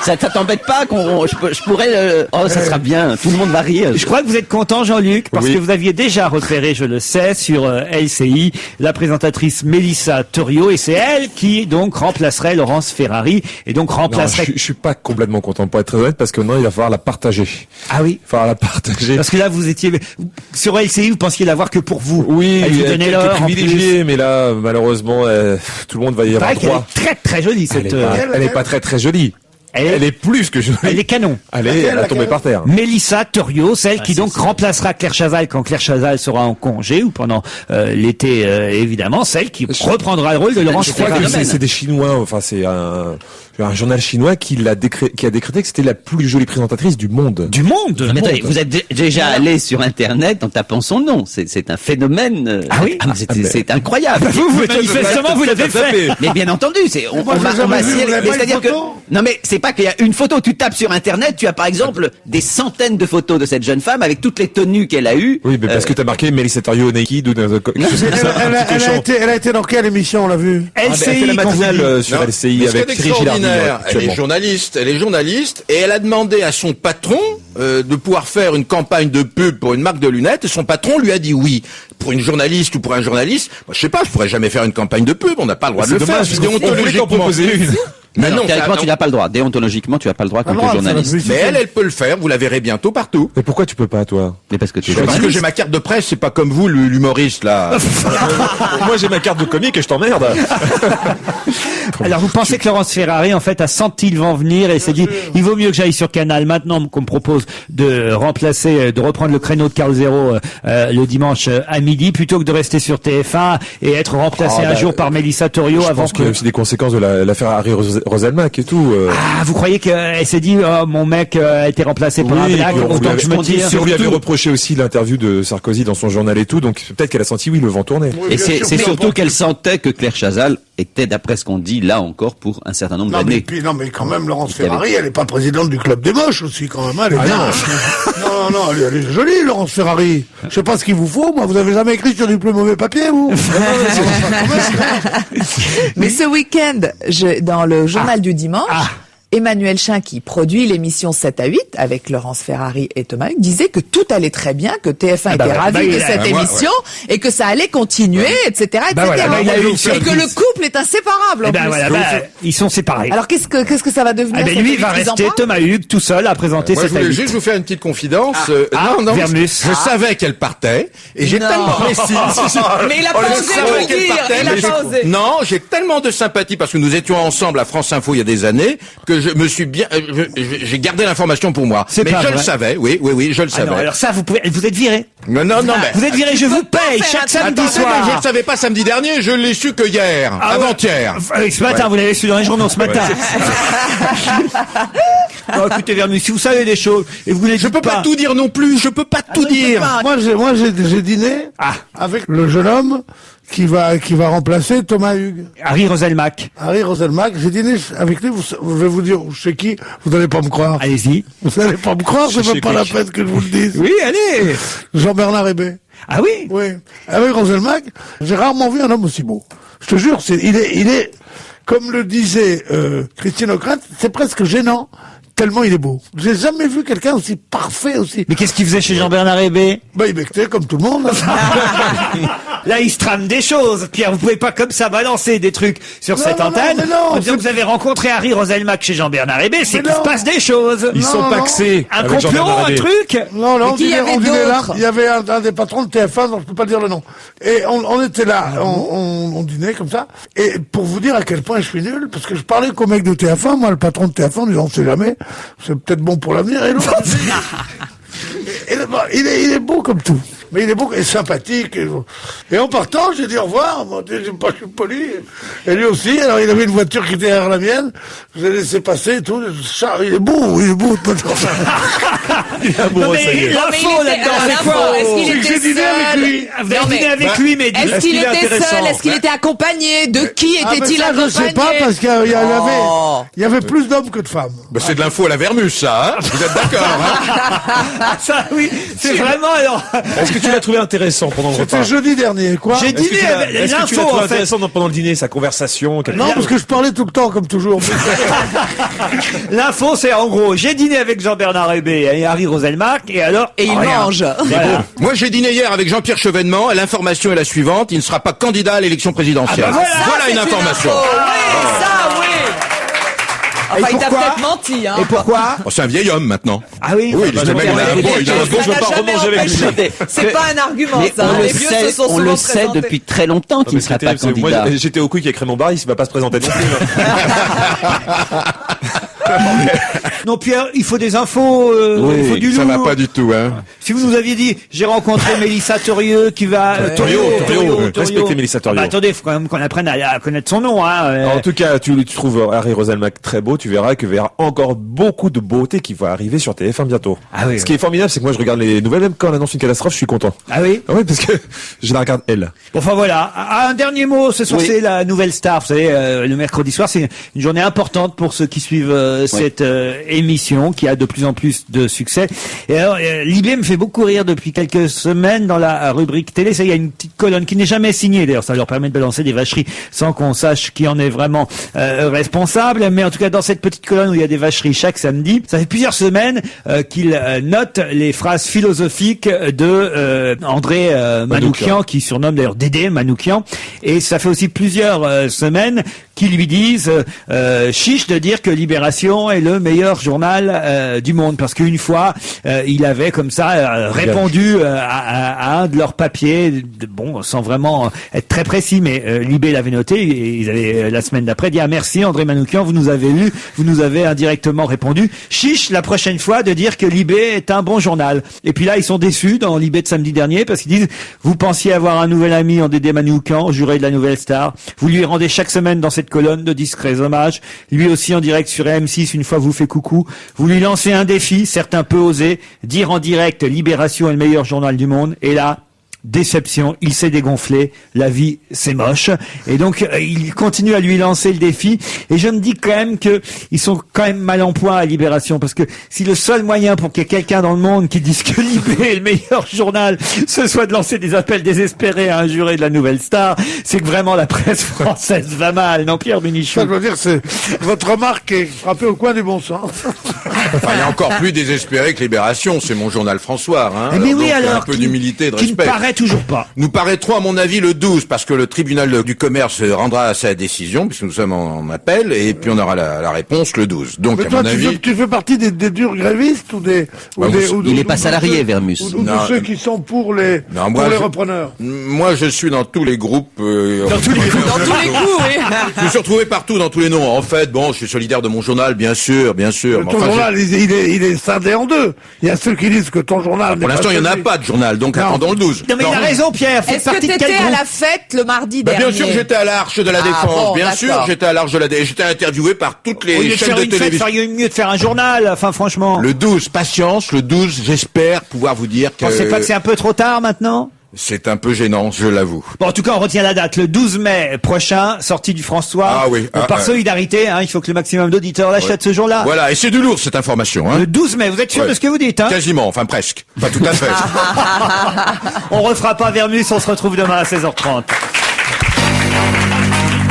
ça t'embête pas je pourrais ça sera bien, tout le monde va rire. Je crois que vous êtes content, Jean-Luc, parce que vous aviez déjà repéré, je le sais, sur LCI, la présentatrice Mélissa Torio, et c'est elle qui donc remplacerait Laurence Ferrari, et donc remplacerait... Non, je suis pas complètement content, pour être très honnête, parce que non, il va falloir la partager. Ah oui. Il va falloir la partager. Parce que là, vous étiez sur LCI, vous pensiez l'avoir que pour vous. Oui, elle il vous y a donnait quelques l'or, en privilégiés, mais là, malheureusement, tout le monde va y avoir plus. droit. Elle est très très jolie, cette... Elle est pas très jolie. Elle est plus que jolie. Elle est canon. Elle a tombé par terre. Mélissa Torio, celle qui donc remplacera Claire Chazal quand Claire Chazal sera en congé ou pendant l'été évidemment, celle qui reprendra le rôle de Laurence Je crois Ferrari. que c'est des Chinois, enfin c'est un journal chinois qui a décrété que c'était la plus jolie présentatrice du monde. Du monde. Mais attendez, vous êtes déjà allé sur Internet en tapant son nom. C'est un phénomène. Ah oui. C'est incroyable. Vous manifestement vous l'avez fait. Mais bien entendu, on va c'est-à-dire que non mais c'est pas qu'il y a une photo. Tu tapes sur Internet, tu as par exemple des centaines de photos de cette jeune femme avec toutes les tenues qu'elle a eues. Oui, mais parce que t'as marqué Mélissa Torio naked ou Elle a été dans quelle émission, on l'a vu? Elle fait la matinale sur LCI avec Thierry Gilardi. Elle est journaliste, et elle a demandé à son patron de pouvoir faire une campagne de pub pour une marque de lunettes, et son patron lui a dit oui. Pour une journaliste ou pour un journaliste, moi, je sais pas, je pourrais jamais faire une campagne de pub, on n'a pas le droit de le faire. Déontologiquement proposer une. Mais non, théoriquement, tu n'as pas le droit. Déontologiquement, tu n'as pas le droit quand tu es journaliste. Mais elle peut le faire, vous la verrez bientôt partout. Mais pourquoi tu peux pas, toi? Mais parce que tu es Parce journaliste. que j'ai ma carte de presse, c'est pas comme vous, l'humoriste, là. Moi, j'ai ma carte de comique et je t'emmerde. Alors vous pensez que Laurence Ferrari en fait a senti le vent venir et s'est dit il vaut mieux que j'aille sur Canal maintenant qu'on me propose de reprendre le créneau de Carl Zero le dimanche à midi plutôt que de rester sur TF1 et être remplacé un jour par Mélissa Torio avant Je pense que c'est des conséquences de l'affaire Harry Roselmack et tout. Ah, vous croyez qu'elle s'est dit oh, mon mec a été remplacé par un black, autant que je me tire. On lui avait reproché aussi l'interview de Sarkozy dans son journal et tout, donc peut-être qu'elle a senti le vent tourner. Et c'est surtout qu'elle sentait que Claire Chazal était, d'après ce qu'on dit, là encore pour un certain nombre d'années. Non, mais quand même, Laurence Ferrari, elle est pas présidente du club des moches aussi, quand même. Elle est bien. Non, elle est jolie, Laurence Ferrari. Je sais pas ce qu'il vous faut, moi, vous avez jamais écrit sur du plus mauvais papier, vous? Mais ce week-end, dans le journal du dimanche, Emmanuel Chin, qui produit l'émission 7 à 8 avec Laurence Ferrari et Thomas Hugues, disait que tout allait très bien, que TF1 était ravi de cette émission et que ça allait continuer, etc., etc. Et que le couple est inséparable. En plus. Ils sont séparés. Alors qu'est-ce que ça va devenir? Lui, il va rester Thomas Hugues tout seul à présenter Moi, cette je voulais juste vous faire une petite confidence. Non, Vermus. je savais qu'elle partait et j'ai tellement Mais il a pas osé vous le dire. Il a pas osé. Non, j'ai tellement de sympathie parce que nous étions ensemble à France Info il y a des années que je me suis bien, j'ai gardé l'information pour moi. Mais je le savais, oui, je le savais. Non, alors ça, vous êtes viré. Non, mais. Vous êtes viré, je vous paye chaque samedi soir. Je ne savais pas samedi dernier, je l'ai su que hier, avant-hier. Ce matin, vous l'avez su dans les journaux ce matin. Non, écoutez, Vermus, si vous savez des choses, et vous ne les dites Je peux pas tout dire non plus, je peux pas tout dire. Moi, j'ai dîné avec le jeune homme qui va remplacer Thomas Hugues. Harry Roselmack. J'ai dîné avec lui, je vais vous dire chez qui, vous n'allez pas me croire. Allez-y. Vous n'allez pas me croire, c'est même pas la peine que je vous le dise. Oui, allez. Jean-Bernard Hébé. Ah oui? Oui. Avec Roselmack, j'ai rarement vu un homme aussi beau. Je te jure, il est, comme le disait, Christine Ockrent, c'est presque gênant. Tellement il est beau. J'ai jamais vu quelqu'un aussi parfait aussi. Mais qu'est-ce qu'il faisait chez Jean-Bernard Hébé? Il bectait comme tout le monde. Là, il se trame des choses. Pierre, vous pouvez pas comme ça balancer des trucs sur cette antenne. En disant que vous avez rencontré Harry Roselmack chez Jean-Bernard Hébé, c'est qu'il se passe des choses. Ils sont paxés. Un complot, un truc. Non, on dînait là. Il y avait un des patrons de TF1, dont je peux pas dire le nom. Et on était là, on dînait comme ça. Et pour vous dire à quel point je suis nul, parce que je parlais qu'au mec de TF1, moi, le patron de TF1, en disant, on sait jamais, c'est peut-être bon pour l'avenir. Et l'autre, il est beau comme tout. mais il est beau et sympathique. Et en partant, j'ai dit au revoir. Moi, je suis poli. Et lui aussi. Alors, il avait une voiture qui était derrière la mienne. Je l'ai laissé passer et tout. Il est beau. Il est amoureux, ça y est. L'info là-dedans, c'est quoi? Est-ce qu'il était J'ai dîné avec lui. Vous avez dîné avec lui, mais Est-ce qu'il était seul? Est-ce qu'il était accompagné? De qui était-il ça, accompagné? je sais pas, parce qu'il y avait plus d'hommes que de femmes. Bah, c'est de l'info à la Vermus, ça, hein. Vous êtes d'accord, hein? ça, oui, c'est vraiment alors. Est-ce que tu l'as trouvé intéressant pendant le repas? C'était jeudi dernier, quoi. J'ai dîné avec Est-ce que tu l'as l'info trouvé en fait. intéressant pendant le dîner, sa conversation? Non, parce que je parlais tout le temps, comme toujours. L'info, c'est en gros, j'ai dîné avec Jean-Bernard Hébé et Harry Roselmack, et alors. Et il rien. mange. Voilà. Moi, j'ai dîné hier avec Jean-Pierre Chevènement. L'information est la suivante. Il ne sera pas candidat à l'élection présidentielle. Ah bah voilà, une information. Oui, ça, oui. Enfin, il t'a pourquoi peut-être menti, hein. Et pourquoi? Oh, c'est un vieil homme, maintenant. Ah oui? Oui, il est même, il a un bon, il a un bon. je veux pas remanger avec lui. C'est pas un argument, Mais ça. on Les le vieux sait, se sont on souvent le sait présentés. depuis très longtemps qu'il ne sera pas candidat. Moi, j'étais au couille avec Raymond Barre, il va pas se présenter non plus. Non, Pierre, il faut des infos, il faut du ça lourd. va pas du tout, hein. Si vous nous aviez dit, j'ai rencontré Mélissa Torieux qui va... Torieux, respectez Mélissa Torieux. Bah, attendez, faut quand même qu'on apprenne à connaître son nom, hein. En tout cas, tu trouves Harry Roselmack très beau, tu verras qu'il y aura encore beaucoup de beauté qui va arriver sur TF1 bientôt. Ah oui, Ce qui est formidable, c'est que moi je regarde les nouvelles, même quand on annonce une catastrophe, je suis content. Ah oui? Ah oui, parce que je la regarde elle. Bon, enfin voilà. Un dernier mot, ce soir Oui. c'est la nouvelle star. Vous savez, le mercredi soir, c'est une journée importante pour ceux qui suivent cette émission qui a de plus en plus de succès. Et alors, Libé me fait beaucoup rire depuis quelques semaines dans la rubrique télé. Ça, il y a une petite colonne qui n'est jamais signée. D'ailleurs, ça leur permet de balancer des vacheries sans qu'on sache qui en est vraiment responsable. Mais en tout cas, dans cette petite colonne où il y a des vacheries chaque samedi, ça fait plusieurs semaines qu'il note les phrases philosophiques de André Manoukian, qui surnomme d'ailleurs Dédé Manoukian. Et ça fait aussi plusieurs semaines qu'ils lui disent chiche de dire que Libération est le meilleur journal du monde, parce qu'une fois il avait comme ça répondu à un de leurs papiers, bon, sans vraiment être très précis, mais Libé l'avait noté, et ils avaient la semaine d'après dit merci André Manoukian, vous nous avez lu, vous nous avez indirectement répondu, chiche la prochaine fois de dire que Libé est un bon journal. Et puis là ils sont déçus dans Libé de samedi dernier, parce qu'ils disent vous pensiez avoir un nouvel ami en Dédé Manoukian, juré de la nouvelle star, vous lui rendez chaque semaine dans cette colonne de discrets hommages, lui aussi en direct sur M6 une fois vous fait coucou, vous lui lancez un défi, certes un peu osé, dire en direct Libération est le meilleur journal du monde, et là déception, il s'est dégonflé, la vie c'est moche, et donc il continue à lui lancer le défi, et je me dis quand même que ils sont quand même mal en point à Libération, parce que si le seul moyen pour qu'il y ait quelqu'un dans le monde qui dise que Libé est le meilleur journal, ce soit de lancer des appels désespérés à un juré de la nouvelle star, c'est que vraiment la presse française va mal, non Pierre Bénichou? Ça, je veux dire, c'est votre remarque est frappée au coin du bon sens. Enfin, il y a encore plus désespéré que Libération, c'est mon journal François, hein. Mais oui, donc, alors, un peu qui- d'humilité et de qui ne respect. paraît toujours pas. Nous paraîtrons, à mon avis, le 12, parce que le tribunal du commerce rendra sa décision, puisque nous sommes en appel, et puis on aura la réponse le 12. Donc, Mais à toi, mon avis, tu fais partie des durs grévistes ou des... Bah, il n'est pas salarié, Vermus. Ou de Non. ceux qui sont pour les, Non, moi, pour les je- repreneurs. moi, je suis dans tous les groupes. Dans tous les groupes. Dans tous les coups, oui. Je me suis retrouvé partout dans tous les noms. En fait, bon, je suis solidaire de mon journal, bien sûr, bien sûr. Mais Ton enfin, journal, il est scindé en deux. Il y a ceux qui disent que ton journal... pour l'instant, il n'y en a pas de journal, donc Non. attendons le 12. Non mais il a raison Pierre, faites Est-ce que partie de t'étais quel à groupe? la fête le mardi Bah, dernier? bien sûr que j'étais à l'Arche de la Ah, Défense, bon, bien sûr, d'accord. j'étais à l'Arche de la Défense. J'étais interviewé par toutes Au lieu les de chaînes faire de une fête, télévision. feriez mieux de faire un journal, enfin franchement. Le 12, patience, le 12, j'espère pouvoir vous dire que Pensez pas que c'est un peu trop tard maintenant? c'est un peu gênant, je l'avoue. Bon, en tout cas, on retient la date, le 12 mai prochain, sortie du François. Ah oui, Bon, par solidarité, hein, il faut que le maximum d'auditeurs l'achètent ce jour-là. Voilà, et c'est du lourd cette information, hein. Le 12 mai, vous êtes sûr Ouais. de ce que vous dites, hein? Quasiment, enfin presque. Pas tout à fait. On refera pas Vermus, on se retrouve demain à 16h30.